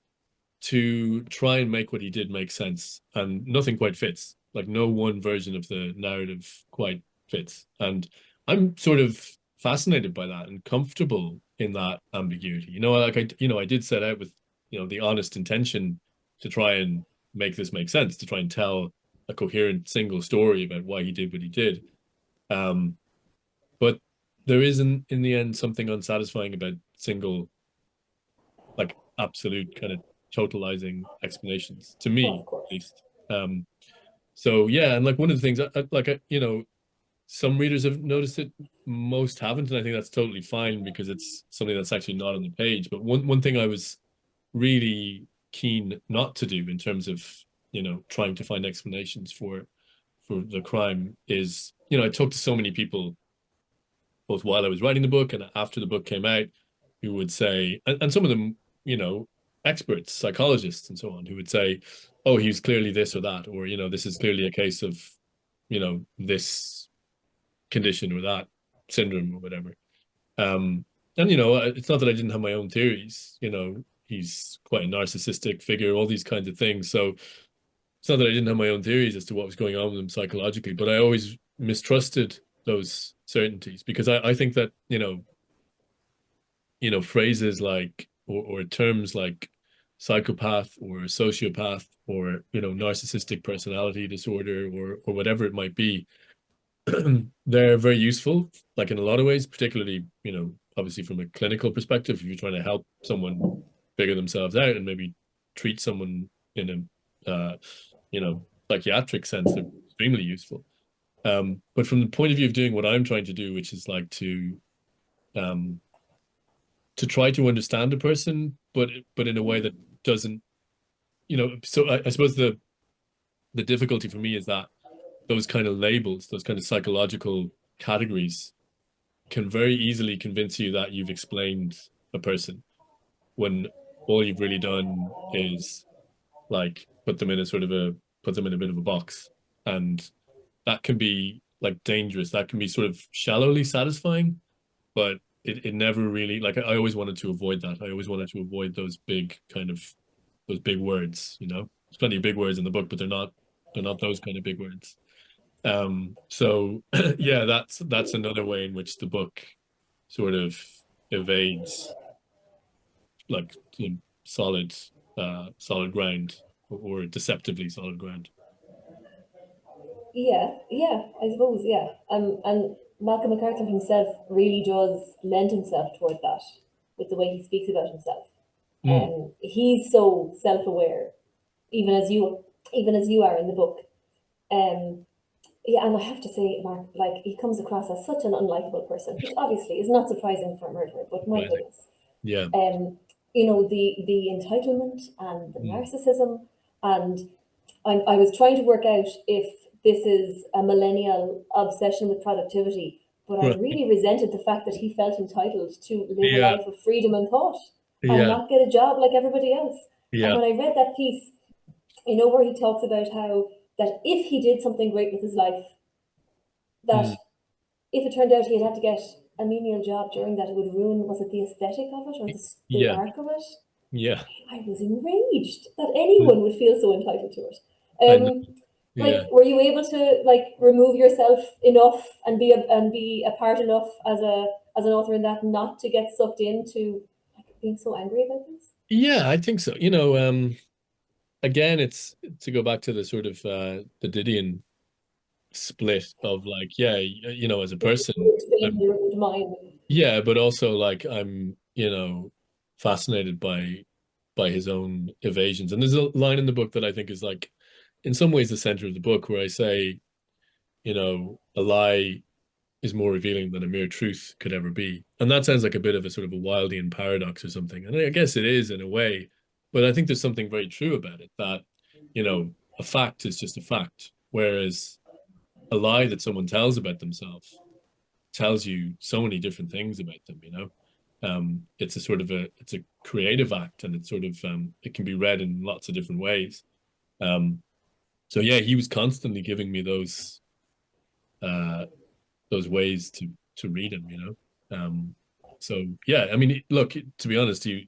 to try and make what he did make sense. And nothing quite fits. Like no one version of the narrative quite fits. And I'm sort of fascinated by that and comfortable in that ambiguity. You know, like I did set out with, you know, the honest intention to try and make this make sense, to try and tell a coherent single story about why he did what he did. But there is in the end something unsatisfying about single, like absolute kind of totalizing explanations to me, at least. So yeah, and like one of the things you know, some readers have noticed it, most haven't, and I think that's totally fine because it's something that's actually not on the page. But one thing I was really keen not to do in terms of, you know, trying to find explanations for the crime is, you know, I talked to so many people both while I was writing the book and after the book came out who would say, and some of them, you know, experts, psychologists and so on, who would say, oh, he's clearly this or that, or, you know, this is clearly a case of, you know, this condition or that syndrome or whatever. And, you know, it's not that I didn't have my own theories, you know, he's quite a narcissistic figure, all these kinds of things. So it's not that I didn't have my own theories as to what was going on with him psychologically, but I always mistrusted those certainties because I think that, you know, phrases like, or terms like psychopath or sociopath or, you know, narcissistic personality disorder or whatever it might be, they're very useful, like in a lot of ways, particularly, you know, obviously from a clinical perspective, if you're trying to help someone figure themselves out and maybe treat someone in a, you know, psychiatric sense, they're extremely useful. But from the point of view of doing what I'm trying to do, which is like to try to understand a person, but in a way that doesn't, you know, so I suppose the difficulty for me is that those kind of labels, those kind of psychological categories can very easily convince you that you've explained a person when all you've really done is like put them in a bit of a box. And that can be like dangerous. That can be sort of shallowly satisfying, but it never really, like I always wanted to avoid that. I always wanted to avoid those big words, you know. There's plenty of big words in the book, but they're not those kind of big words. So yeah, that's another way in which the book sort of evades like solid ground or deceptively solid ground. Yeah, I suppose, yeah. And Malcolm MacArthur himself really does lend himself toward that with the way he speaks about himself. He's so self-aware, even as you are in the book. Yeah, and I have to say, Mark, like he comes across as such an unlikable person, which obviously is not surprising for a murderer, but my goodness. Yeah. You know, the entitlement and the narcissism, and I was trying to work out if this is a millennial obsession with productivity, but I really resented the fact that he felt entitled to live a life of freedom and thought and not get a job like everybody else. And when I read that piece, you know, where he talks about how that if he did something great with his life, that if it turned out he had to get a menial job during that, it would ruin, was it the aesthetic of it or the arc of it? Yeah. I was enraged that anyone would feel so entitled to it. Like, were you able to like remove yourself enough and be a part enough as an author in that not to get sucked into like being so angry about this? Yeah, I think so. You know, again, it's to go back to the sort of the Didion split of like, yeah, you know, as a person, yeah, but also like I'm, you know, fascinated by by his own evasions. And there's a line in the book that I think is like, in some ways, the center of the book, where I say, you know, a lie is more revealing than a mere truth could ever be. And that sounds like a bit of a sort of a Wildean paradox or something. And I guess it is in a way, but I think there's something very true about it, that, you know, a fact is just a fact, whereas a lie that someone tells about themselves tells you so many different things about them, you know. It's a sort of it's a creative act, and it's sort of it can be read in lots of different ways. So yeah, he was constantly giving me those ways to read him, you know. So yeah, I mean, look, to be honest, you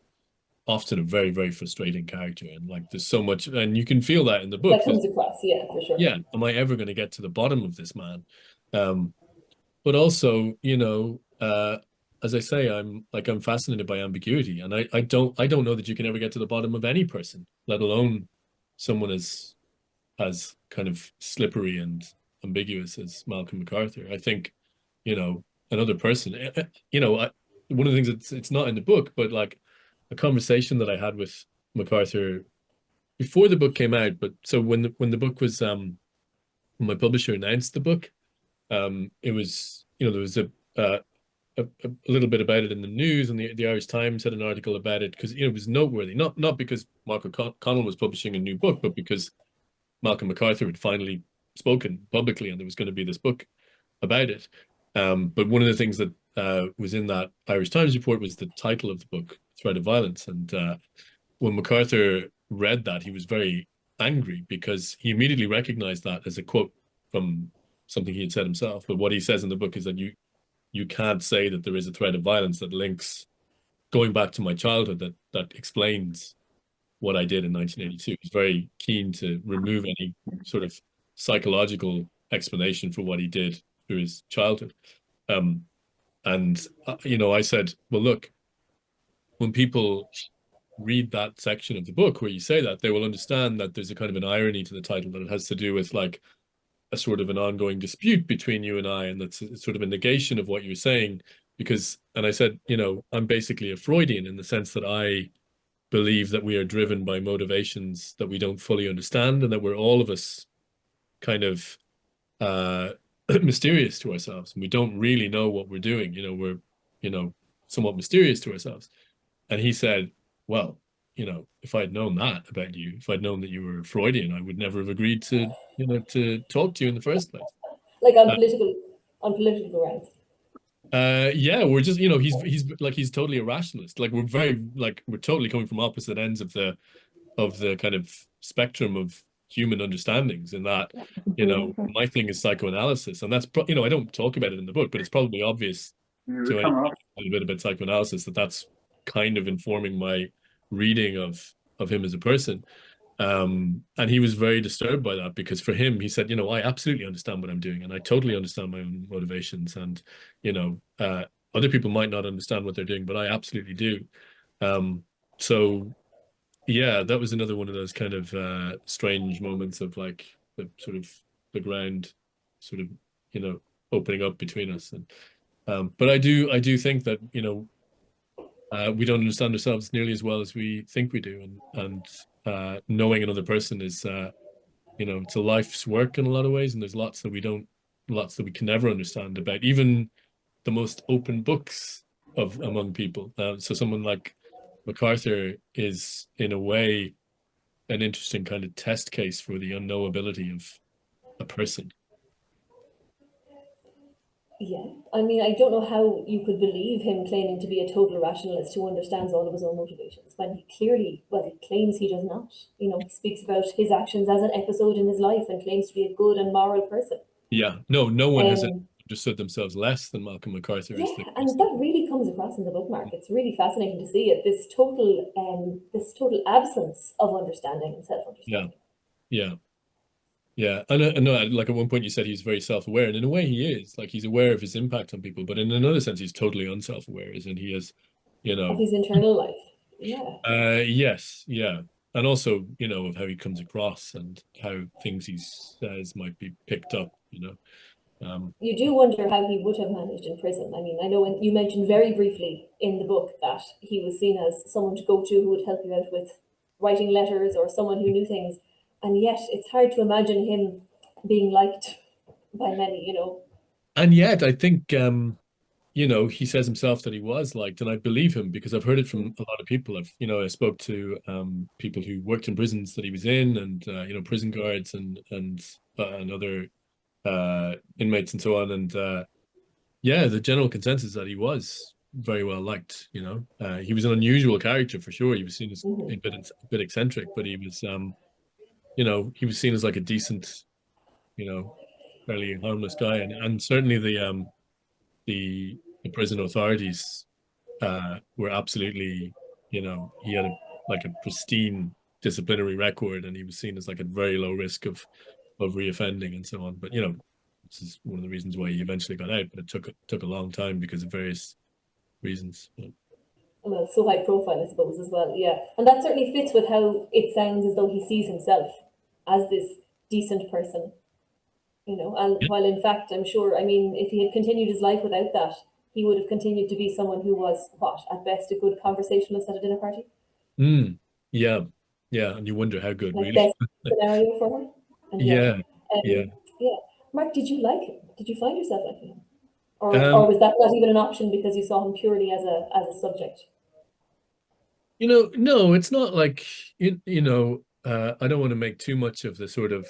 often a very, very frustrating character, and like there's so much, and you can feel that in the book. That comes across, yeah, for sure. Yeah, am I ever going to get to the bottom of this man? But also, you know, as I say, I'm fascinated by ambiguity, and I don't know that you can ever get to the bottom of any person, let alone someone as kind of slippery and ambiguous as Malcolm MacArthur. I think, you know, another person, you know, one of the things it's not in the book, but like a conversation that I had with MacArthur before the book came out. But so when the book was when my publisher announced the book, it was, you know, there was a little bit about it in the news, and the Irish Times had an article about it because, you know, it was noteworthy, not because Mark O'Connell was publishing a new book, but because Malcolm MacArthur had finally spoken publicly, and there was going to be this book about it. But one of the things that was in that Irish Times report was the title of the book, Threat of Violence. And when MacArthur read that, he was very angry because he immediately recognized that as a quote from something he had said himself. But what he says in the book is that you can't say that there is a threat of violence that links going back to my childhood, that explains what I did in 1982. He's very keen to remove any sort of psychological explanation for what he did through his childhood. And you know, I said, well, look, when people read that section of the book where you say that, they will understand that there's a kind of an irony to the title, that it has to do with like a sort of an ongoing dispute between you and I, and that's sort of a negation of what you're saying. Because, and I said, you know, I'm basically a Freudian in the sense that I believe that we are driven by motivations that we don't fully understand, and that we're all of us kind of mysterious to ourselves, and we don't really know what we're doing. You know, we're, you know, somewhat mysterious to ourselves. And he said, well, you know, if I'd known that about you, if I'd known that you were Freudian, I would never have agreed to, you know, to talk to you in the first place. Like on political grounds. Yeah, we're just, you know, he's totally a rationalist. Like we're totally coming from opposite ends of the kind of spectrum of human understandings, in that, you know, my thing is psychoanalysis, and that's, you know, I don't talk about it in the book, but it's probably obvious to anyone a little bit about psychoanalysis that that's kind of informing my reading of him as a person. And he was very disturbed by that, because for him, he said, you know, I absolutely understand what I'm doing, and I totally understand my own motivations, and, you know, other people might not understand what they're doing, but I absolutely do. So yeah, that was another one of those kind of strange moments of like the sort of the ground sort of, you know, opening up between us. And but I do think that, you know, we don't understand ourselves nearly as well as we think we do, and knowing another person is, you know, it's a life's work in a lot of ways, and there's lots that we can never understand about even the most open books of among people. So someone like MacArthur is, in a way, an interesting kind of test case for the unknowability of a person. Yeah, I mean, I don't know how you could believe him claiming to be a total rationalist who understands all of his own motivations when he clearly, well, he claims he does not. You know, he speaks about his actions as an episode in his life and claims to be a good and moral person. Yeah, no one has understood themselves less than Malcolm MacArthur. Yeah, and that really comes across in the bookmark. It's really fascinating to see it. This total absence of understanding and self-understanding. Yeah. I know, like at one point you said he's very self-aware, and in a way he is. Like, he's aware of his impact on people, but in another sense he's totally unself-aware, as in he has, you know, of his internal life. Yeah. Yes, yeah. And also, you know, of how he comes across and how things he says might be picked up, you know. You do wonder how he would have managed in prison. I mean, I know you mentioned very briefly in the book that he was seen as someone to go to who would help you out with writing letters, or someone who knew things. And yet it's hard to imagine him being liked by many, you know. And yet, I think, you know, he says himself that he was liked, and I believe him because I've heard it from a lot of people. I spoke to people who worked in prisons that he was in, and you know, prison guards and other inmates and so on. And yeah, the general consensus is that he was very well liked. You know, he was an unusual character for sure. He was seen as a bit eccentric, but he was, you know, he was seen as like a decent, you know, fairly harmless guy, and certainly the prison authorities were absolutely, you know, he had like a pristine disciplinary record, and he was seen as like at very low risk of reoffending and so on. But you know, this is one of the reasons why he eventually got out, but it took a long time because of various reasons. Well, so high profile, I suppose, as well. Yeah, and that certainly fits with how it sounds as though he sees himself as this decent person, you know. And Yeah. while in fact, I'm sure, I mean, if he had continued his life without that, he would have continued to be someone who was, what, at best, a good conversationalist at a dinner party. Mm, yeah, yeah, and you wonder how good, Like, really. best scenario for him. And yet, Yeah, yeah. yeah. Mark, did you like him? Did you find yourself liking him? Or Um, was that not even an option because you saw him purely as a subject? you know, no, it's not like you know, I don't want to make too much of the sort of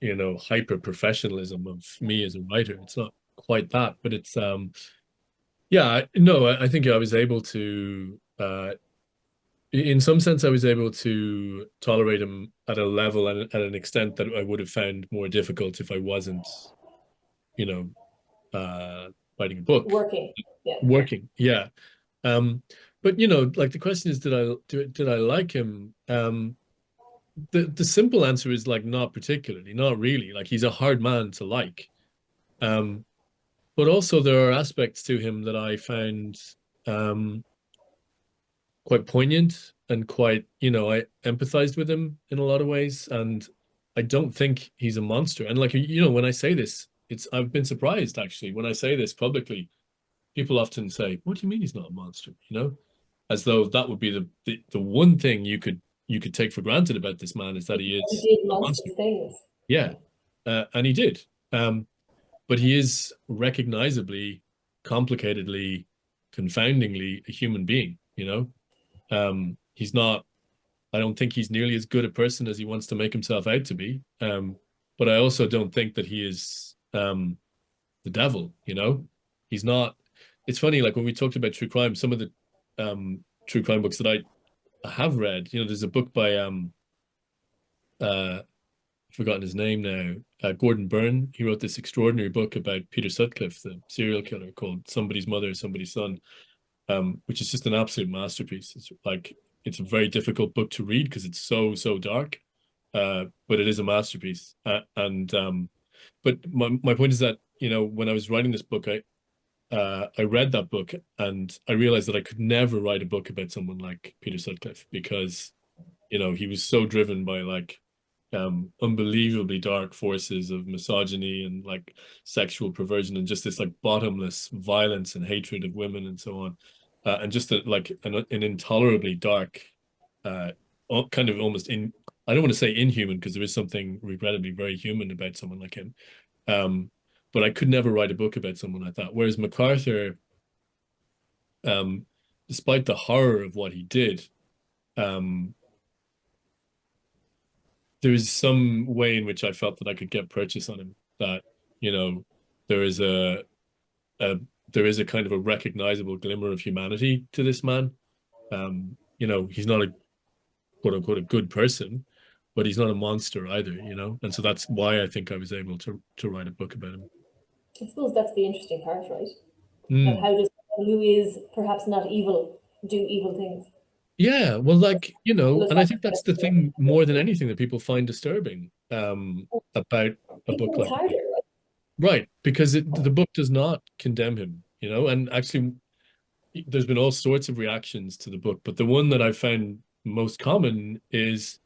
you know, hyper professionalism of me as a writer. It's not quite that, but it's yeah, no, I think I was able to in some sense I was able to tolerate him at a level and at an extent that I would have found more difficult if I wasn't, you know, writing a book. Working, yeah. Working, yeah. But you know, like the question is, did I like him? The simple answer is like not particularly, not really. Like he's a hard man to like. Um, but also there are aspects to him that I found um quite poignant and quite, you know, I empathized with him in a lot of ways. And I don't think he's a monster. And like, you know, when I say this, I've been surprised actually when I say this publicly. People often say, "What do you mean he's not a monster?" You know, as though that would be the one thing you could take for granted about this man is that he He is did a monster. monstrous things. Yeah, and he did. But he is recognizably, complicatedly, confoundingly a human being. You know, he's not. I don't think he's nearly as good a person as he wants to make himself out to be. But I also don't think that he is the devil. You know, he's not. It's funny, like when we talked about true crime, some of the true crime books that I have read, you know, there's a book by I've forgotten his name now, Gordon Byrne. He wrote this extraordinary book about Peter Sutcliffe, the serial killer, called Somebody's Mother, Somebody's Son, which is just an absolute masterpiece. It's like it's a very difficult book to read because it's so dark, but it is a masterpiece. And but my point is that, you know, when I was writing this book, I read that book and I realized that I could never write a book about someone like Peter Sutcliffe because, you know, he was so driven by like unbelievably dark forces of misogyny and like sexual perversion and just this like bottomless violence and hatred of women and so on, and just like an intolerably dark, uh, kind of almost in I don't want to say inhuman because there is something regrettably very human about someone like him. Um, but I could never write a book about someone like that. Whereas MacArthur, um, despite the horror of what he did, um, there is some way in which I felt that I could get purchase on him. That, you know, there is a there is a kind of a recognizable glimmer of humanity to this man. You know, he's not a quote unquote a good person, but he's not a monster either. You know, and so that's why I think I was able to write a book about him. I suppose that's the interesting part, right? That Mm. how does someone who is perhaps not evil do evil things? Yeah, well, like, you know, and I think that's the Philosophical. thing more than anything that people find disturbing about a People, book it's like harder, that. right? Right, because the book does not condemn him, you know, and actually there's been all sorts of reactions to the book, but the one that I found most common is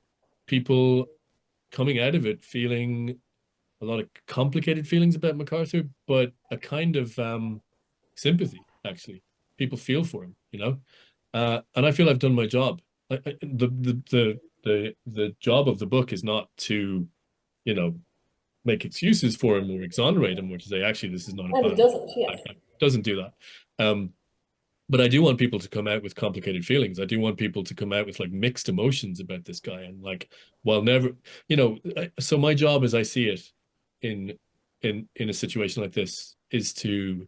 people coming out of it feeling a lot of complicated feelings about MacArthur, but a kind of sympathy, actually. People feel for him, you know? And I feel I've done my job. The job of the book is not to, you know, make excuses for him or exonerate him or to say, actually, this is not a And bad it doesn't, yes. It doesn't do that. But I do want people to come out with complicated feelings. I do want people to come out with like mixed emotions about this guy. And like, while never, you know, so my job as I see it in a situation like this is to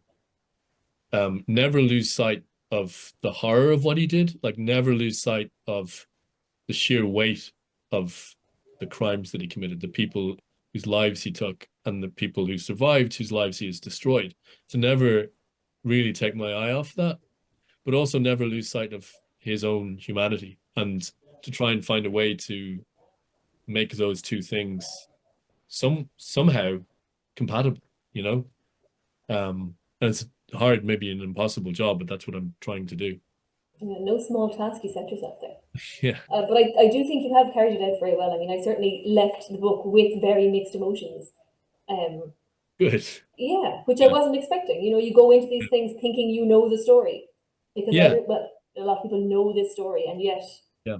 never lose sight of the horror of what he did, like never lose sight of the sheer weight of the crimes that he committed, the people whose lives he took, and the people who survived, whose lives he has destroyed. To never really take my eye off that, but also never lose sight of his own humanity, and to try and find a way to make those two things somehow compatible, you know? And it's hard, maybe an impossible job, but that's what I'm trying to do. No small task you set yourself there. Yeah. But I do think you have carried it out very well. I mean, I certainly left the book with very mixed emotions. Good. Yeah, which I wasn't expecting. You know, you go into these things thinking you know the story, because Yeah. well, a lot of people know this story, and yet, Yeah.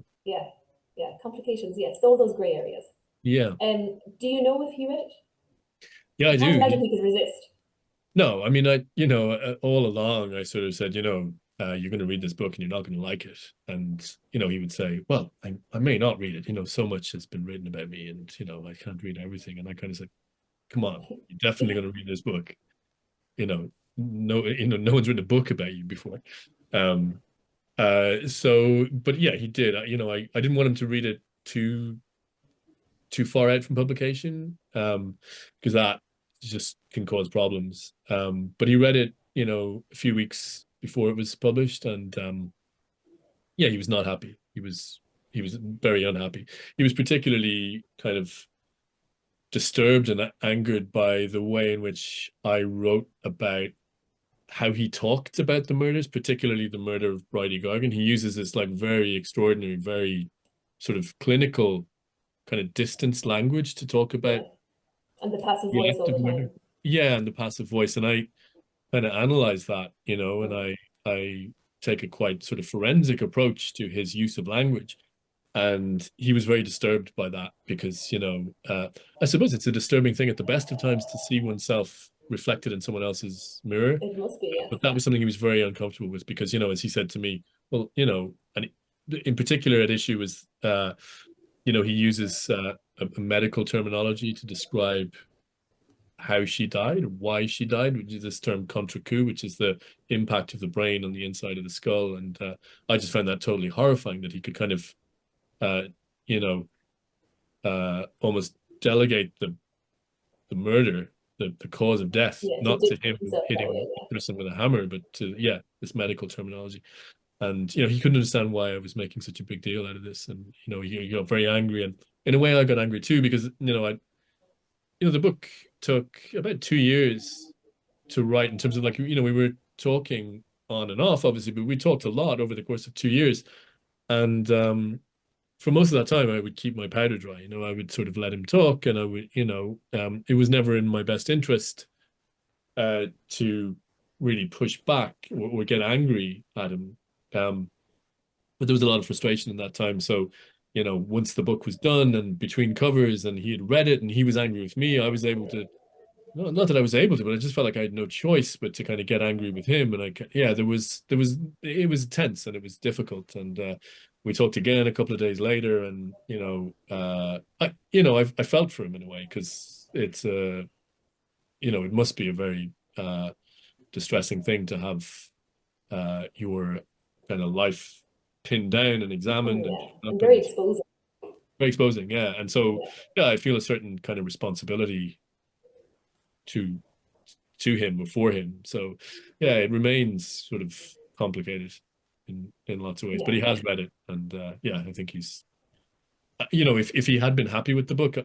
Complications. Yes, all those grey areas. Yeah. Do you know if he read it? Yeah, I Can't do. imagine he could resist. No, I mean, all along I sort of said, you're going to read this book and you're not going to like it. And, he would say, well, I may not read it. So much has been written about me and, I can't read everything. And I kind of said, come on, you're definitely going to read this book. No one's written a book about you before. But yeah, he did. I didn't want him to read it too far out from publication, because that just can cause problems. But he read it, a few weeks before it was published, and yeah, he was not happy. He was very unhappy. He was particularly kind of disturbed and angered by the way in which I wrote about how he talked about the murders, particularly the murder of Bridie Gargan. He uses this like very extraordinary, very sort of clinical kind of distanced language to talk about and the passive the voice act all of the murder. time. Yeah, and the passive voice. And I kind of analyze that, and I take a quite sort of forensic approach to his use of language. And he was very disturbed by that because, I suppose it's a disturbing thing at the best of times to see oneself reflected in someone else's mirror. It must be, yeah. But that was something he was very uncomfortable with because, as he said to me, well, and in particular at issue was, he uses a medical terminology to describe how she died or why she died, which is this term contre coup, which is the impact of the brain on the inside of the skull. And I just found that totally horrifying that he could kind of, almost delegate the murder, the cause of death, not to him hitting a person with a hammer, but to, this medical terminology. And, he couldn't understand why I was making such a big deal out of this. And, he got very angry. And in a way I got angry too, because, the book took about 2 years to write in terms of like, we were talking on and off, obviously, but we talked a lot over the course of 2 years. And for most of that time, I would keep my powder dry. I would sort of let him talk, and I would, it was never in my best interest to really push back or get angry at him. But there was a lot of frustration in that time. So, once the book was done and between covers and he had read it and he was angry with me, I was able to, not that I was able to, but I just felt like I had no choice but to kind of get angry with him. And it was tense and it was difficult. And we talked again a couple of days later, and I felt for him in a way, because it's it must be a very distressing thing to have your kind of life pinned down and examined, and very exposing. Very exposing, yeah. And so I feel a certain kind of responsibility to him or for him. So it remains sort of complicated in lots of ways, but he has read it, and I think he's, if he had been happy with the book,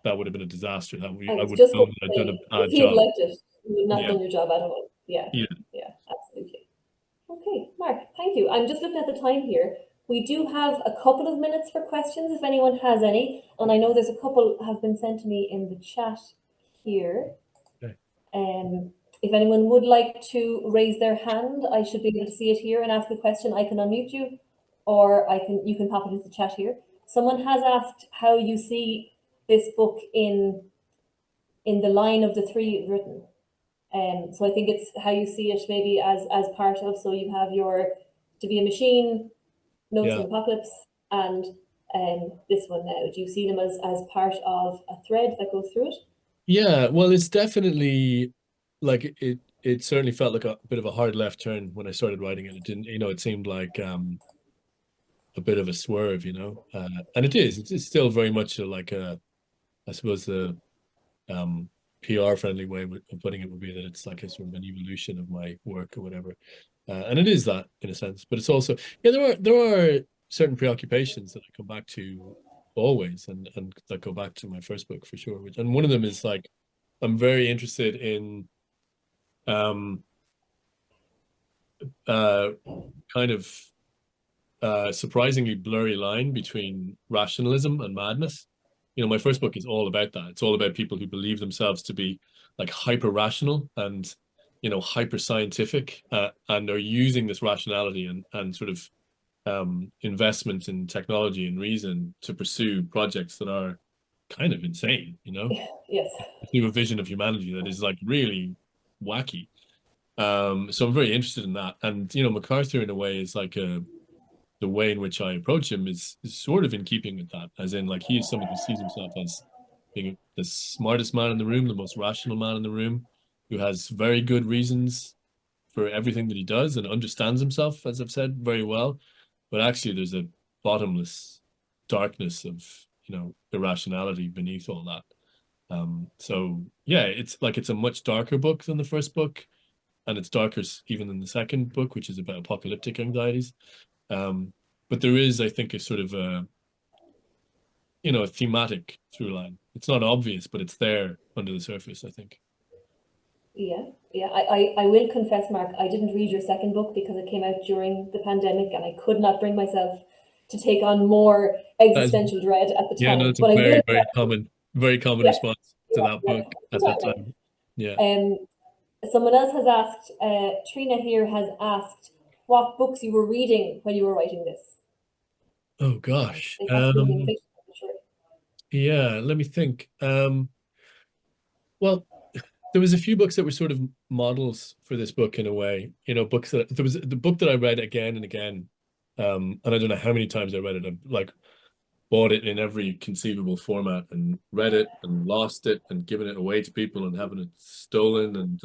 that would have been a disaster. I would have known that I'd done a bad job. If he had liked it, you would not have done your job at all. Yeah, absolutely. Okay, Mark, thank you. I'm just looking at the time here. We do have a couple of minutes for questions if anyone has any, and I know there's a couple have been sent to me in the chat. here. Okay. If anyone would like to raise their hand, I should be able to see it here and ask a question. I can unmute you, or you can pop it into the chat here. Someone has asked how you see this book in the line of the three you've written. So I think it's how you see it maybe as part of, so you have your To Be a Machine, Notes from Apocalypse, and this one now. Do you see them as part of a thread that goes through it? Yeah, well, it's definitely like it certainly felt like a bit of a hard left turn when I started writing it. It didn't, it seemed like a bit of a swerve, and it is. It's still very much I suppose the PR friendly way of putting it would be that it's like a sort of an evolution of my work or whatever. And it is that in a sense, but it's also, there are certain preoccupations that I come back to always, and that go back to my first book for sure. And one of them is like, I'm very interested in kind of surprisingly blurry line between rationalism and madness. My first book is all about that. It's all about people who believe themselves to be like hyper rational and hyper scientific, and are using this rationality and sort of investment in technology and reason to pursue projects that are kind of insane. Yes. Pursue a vision of humanity that is like really wacky. So I'm very interested in that. And MacArthur in a way is like the way in which I approach him is sort of in keeping with that, as in like he is someone who sees himself as being the smartest man in the room, the most rational man in the room, who has very good reasons for everything that he does and understands himself, as I've said, very well. But actually there's a bottomless darkness of, irrationality beneath all that. So yeah, it's a much darker book than the first book, and it's darker even than the second book, which is about apocalyptic anxieties. But there is, I think, a sort of a thematic through line. It's not obvious, but it's there under the surface, I think. Yeah. I will confess, Mark, I didn't read your second book because it came out during the pandemic and I could not bring myself to take on more existential dread at the time. Yeah, no, it's a but very, very common response to that book at that exactly. time. Yeah. Someone else has asked, Trina here has asked what books you were reading when you were writing this. Oh gosh. Yeah, let me think. Well, there was a few books that were sort of models for this book in a way. Books that there was the book that I read again and again. And I don't know how many times I read it. I like bought it in every conceivable format and read it and lost it and given it away to people and having it stolen. And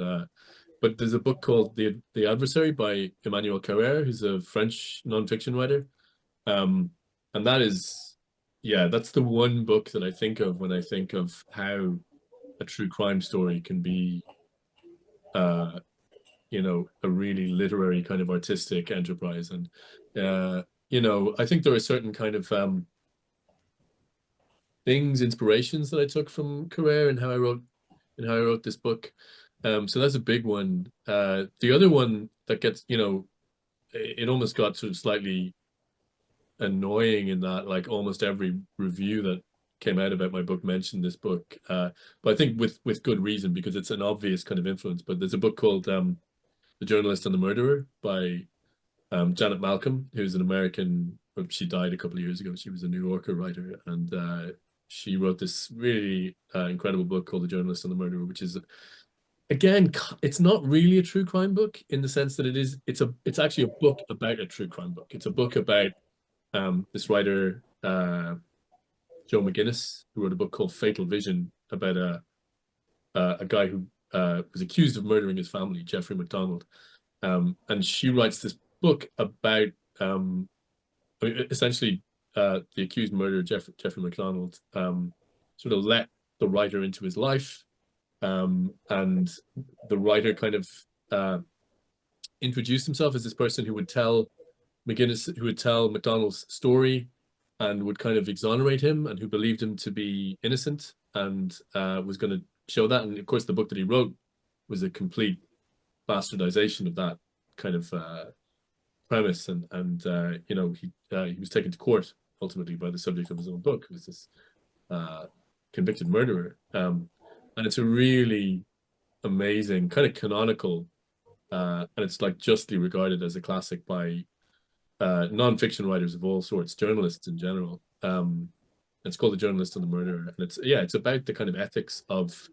but there's a book called The Adversary by Emmanuel Carrère, who's a French nonfiction writer. And that is, yeah, that's the one book that I think of when I think of how a true crime story can be a really literary kind of artistic enterprise. And I think there are certain kind of inspirations that I took from Carrère and how I wrote this book. So that's a big one. The other one that gets, it almost got sort of slightly annoying in that like almost every review that came out about my book mentioned this book, but I think with good reason, because it's an obvious kind of influence. But there's a book called The Journalist and the Murderer by Janet Malcolm, who's an American. She died a couple of years ago. She was a New Yorker writer, and she wrote this really incredible book called The Journalist and the Murderer, which is, again, it's not really a true crime book in the sense that it's actually a book about a true crime book. It's a book about this writer, Joe McGinnis, who wrote a book called Fatal Vision about a guy who was accused of murdering his family, Jeffrey MacDonald. And she writes this book about essentially the accused murderer, Jeffrey MacDonald, sort of let the writer into his life. And the writer kind of introduced himself as this person who would tell MacDonald's story and would kind of exonerate him, and who believed him to be innocent, and was going to show that. And of course, the book that he wrote was a complete bastardization of that kind of premise. And he was taken to court ultimately by the subject of his own book, who was this convicted murderer. and it's a really amazing kind of canonical, and it's like justly regarded as a classic by non-fiction writers of all sorts, journalists in general. It's called The Journalist and the Murderer, and it's about the kind of ethics of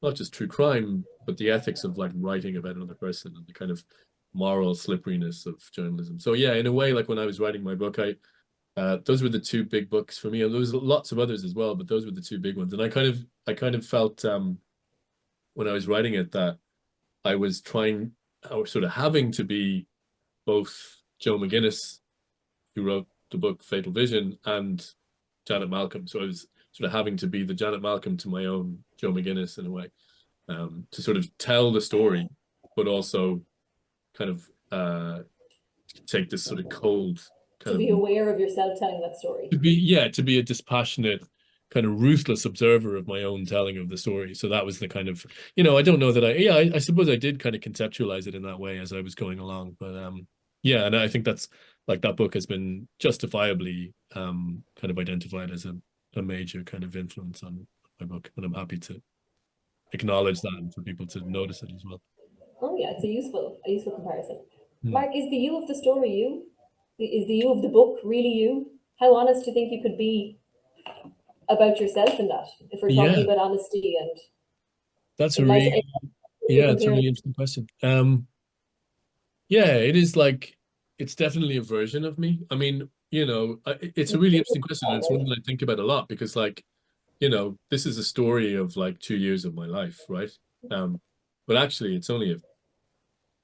not just true crime, but the ethics of like writing about another person and the kind of moral slipperiness of journalism. So yeah, in a way, like when I was writing my book, those were the two big books for me, and there was lots of others as well, but those were the two big ones. And I kind of felt when I was writing it that I was trying, or sort of having to be both Joe McGinnis, who wrote the book Fatal Vision, and Janet Malcolm. So I was sort of having to be the Janet Malcolm to my own Joe McGinnis in a way, to sort of tell the story, but also kind of take this sort of cold kind to be aware of yourself telling that story. To be a dispassionate, kind of ruthless observer of my own telling of the story. So that was the kind of, I don't know that I suppose I did kind of conceptualize it in that way as I was going along. But yeah, and I think that's like that book has been justifiably kind of identified as a major kind of influence on my book. And I'm happy to acknowledge that and for people to notice it as well. Oh yeah, it's a useful comparison. Mark, is the you of the story you? Is the you of the book really you? How honest do you think you could be about yourself in that, if we're talking about honesty? And that's a really it's a really interesting question. Yeah, it is like, it's definitely a version of me. I mean, it's a really interesting question, and it's one that I think about a lot because, like, this is a story of like 2 years of my life, right? But actually, it's only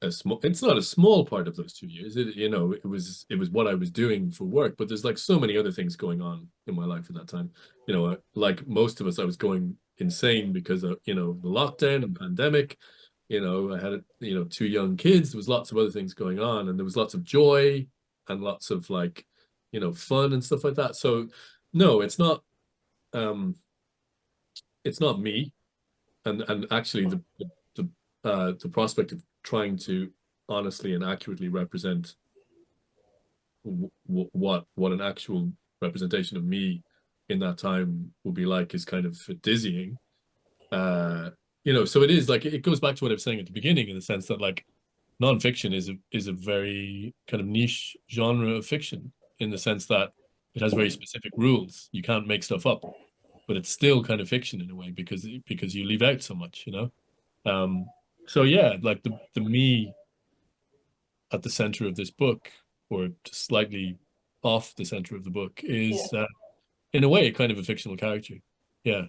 it's not a small part of those 2 years. It was what I was doing for work, but there's like so many other things going on in my life at that time. Like most of us, I was going insane because of the lockdown and pandemic. I had 2 young kids. There was lots of other things going on, and there was lots of joy and lots of like fun and stuff like that. So no, it's not me. And actually the prospect of trying to honestly and accurately represent what an actual representation of me in that time will be like is kind of dizzying. So it is like, it goes back to what I was saying at the beginning, in the sense that like nonfiction is a very kind of niche genre of fiction, in the sense that it has very specific rules. You can't make stuff up, but it's still kind of fiction in a way because you leave out so much, so yeah, like the me at the center of this book, or just slightly off the center of the book, is in a way kind of a fictional character. Yeah.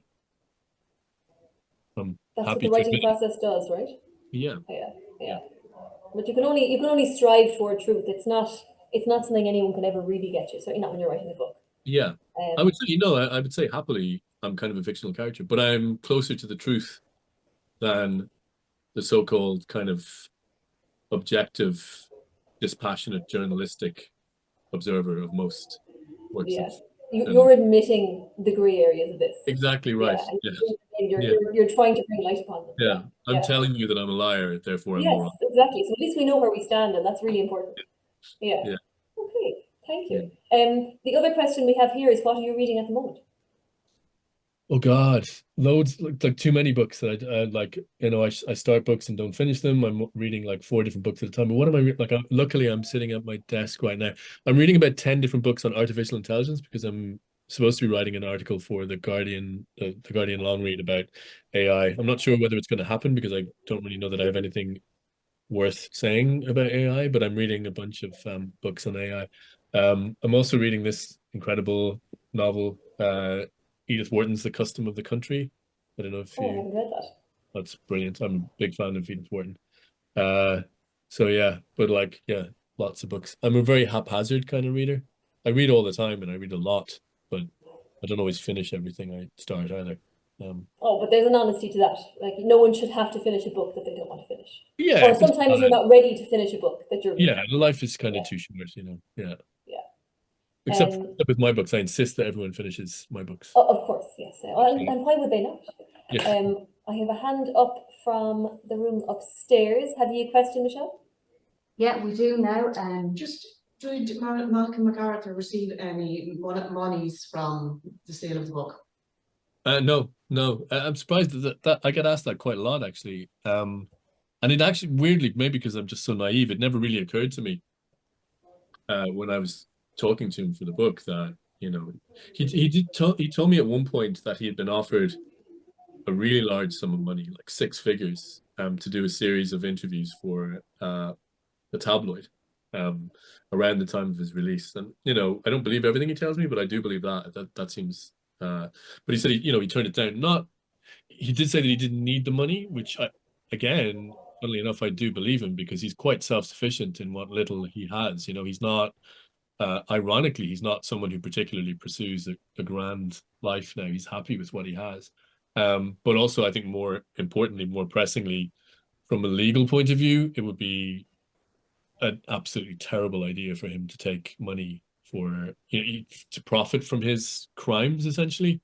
That's what the writing process does, right? Yeah. But you can only strive toward truth. It's not something anyone can ever really get you. Certainly not when you're writing a book. Yeah. I would say, I would say happily I'm kind of a fictional character, but I'm closer to the truth than the so-called kind of objective, dispassionate, journalistic observer of most works. You're admitting the gray areas of this. Exactly right. You're trying to bring light upon them. Yeah. I'm telling you that I'm a liar, therefore I'm wrong. Exactly. So at least we know where we stand, and that's really important. Yeah. Okay. Thank you. The other question we have here is, what are you reading at the moment? Oh God, loads, like too many books that I like. I start books and don't finish them. I'm reading like 4 different books at a time. But what am I like? Luckily, I'm sitting at my desk right now. I'm reading about 10 different books on artificial intelligence, because I'm supposed to be writing an article for the Guardian long read about AI. I'm not sure whether it's going to happen, because I don't really know that I have anything worth saying about AI. But I'm reading a bunch of books on AI. I'm also reading this incredible novel, Edith Wharton's The Custom of the Country. I don't know if I haven't read that. That's brilliant. I'm a big fan of Edith Wharton. So yeah, but like, yeah, lots of books. I'm a very haphazard kind of reader. I read all the time and I read a lot, but I don't always finish everything I start either. But there's an honesty to that. Like, no one should have to finish a book that they don't want to finish. Yeah. Or sometimes you're not ready to finish a book that you're reading. Yeah, life is kind of too short, Yeah. Yeah. Except with my books, I insist that everyone finishes my books. Oh, of course, yes. And why would they not? Yeah. I have a hand up from the room upstairs. Have you a question, Michelle? Yeah, we do now. Just, did Malcolm MacArthur receive any monies from the sale of the book? No, no. I'm surprised that I get asked that quite a lot, actually. And it actually, weirdly, maybe because I'm just so naive, it never really occurred to me when I was talking to him for the book that, he told me at one point that he had been offered a really large sum of money, like six figures, to do a series of interviews for the tabloid um, around the time of his release. And I don't believe everything he tells me, but I do believe that seems. But he said he turned it down. Not He did say that he didn't need the money, which again, funnily enough, I do believe him because he's quite self-sufficient in what little he has. He's not. Ironically, he's not someone who particularly pursues a grand life now. He's happy with what he has. But also, I think more importantly, more pressingly, from a legal point of view, it would be an absolutely terrible idea for him to take money for to profit from his crimes. Essentially,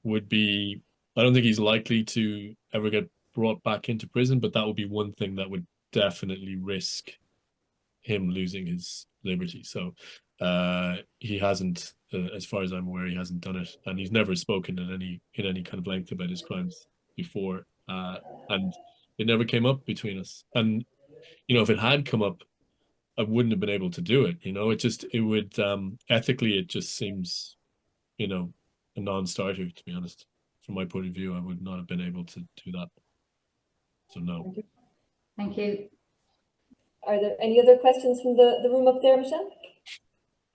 would be. I don't think he's likely to ever get brought back into prison, but that would be one thing that would definitely risk him losing his liberty. So he hasn't, as far as I'm aware, he hasn't done it, and he's never spoken in any kind of length about his crimes before, and it never came up between us. And if it had come up, I wouldn't have been able to do it. It would ethically, it just seems, a non-starter, to be honest. From my point of view, I would not have been able to do that. So no. Thank you. Are there any other questions from the room up there, Michelle?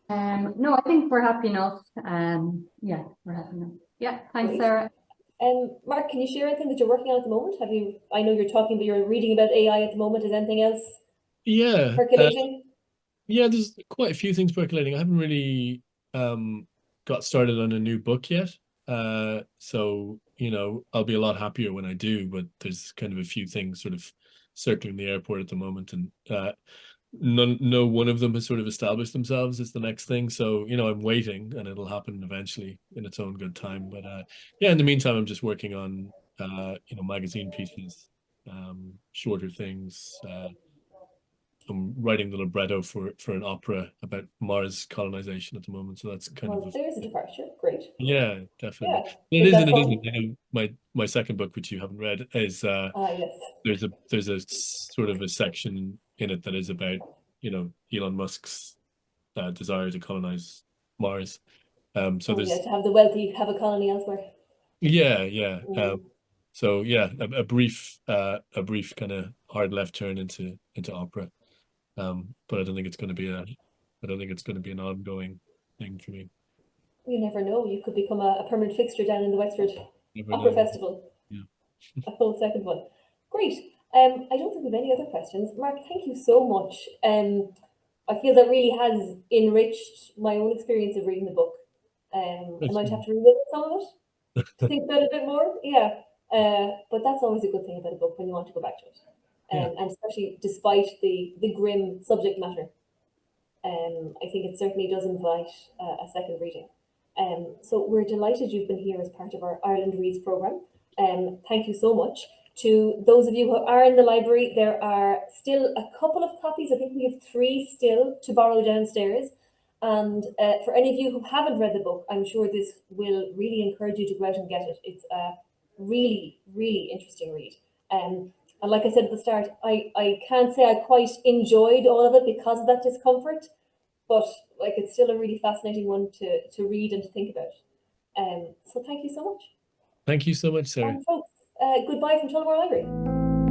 No, I think we're happy enough. Yeah, we're happy enough. Yeah, thanks, Great. Sarah. Mark, can you share anything that you're working on at the moment? I know you're reading about AI at the moment. Is anything else percolating? Yeah, there's quite a few things percolating. I haven't really got started on a new book yet. So, I'll be a lot happier when I do, but there's kind of a few things sort of circling the airport at the moment, and no one of them has sort of established themselves as the next thing. So, I'm waiting, and it'll happen eventually in its own good time. But yeah, in the meantime, I'm just working on magazine pieces, shorter things. I'm writing the libretto for an opera about Mars colonization at the moment, so that's kind of there's a departure. Great. Yeah, definitely. Yeah. It is and it fun? isn't. My second book, which you haven't read, is Yes. there's a sort of a section in it that is about Elon Musk's desire to colonize Mars. So there's to have the wealthy have a colony elsewhere. yeah. Mm. So yeah, a brief kind of hard left turn into opera. But I don't think it's going to be an ongoing thing for me. You never know. You could become a permanent fixture down in the Wexford Never Opera know. Festival. Yeah. A full second one. Great. I don't think we have any other questions. Mark, thank you so much. I feel that really has enriched my own experience of reading the book. I might have to revisit some of it to think about it a bit more. Yeah. But that's always a good thing about a book when you want to go back to it. And especially despite the grim subject matter. I think it certainly does invite a second reading. So we're delighted you've been here as part of our Ireland Reads programme. Thank you so much. To those of you who are in the library, there are still a couple of copies. I think we have 3 still to borrow downstairs. And for any of you who haven't read the book, I'm sure this will really encourage you to go out and get it. It's a really, really interesting read. And like I said at the start, I can't say I quite enjoyed all of it because of that discomfort, but it's still a really fascinating one to read and to think about. So thank you so much. Thank you so much, Sarah. And folks, goodbye from Tullamore Library.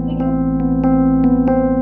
Thank you.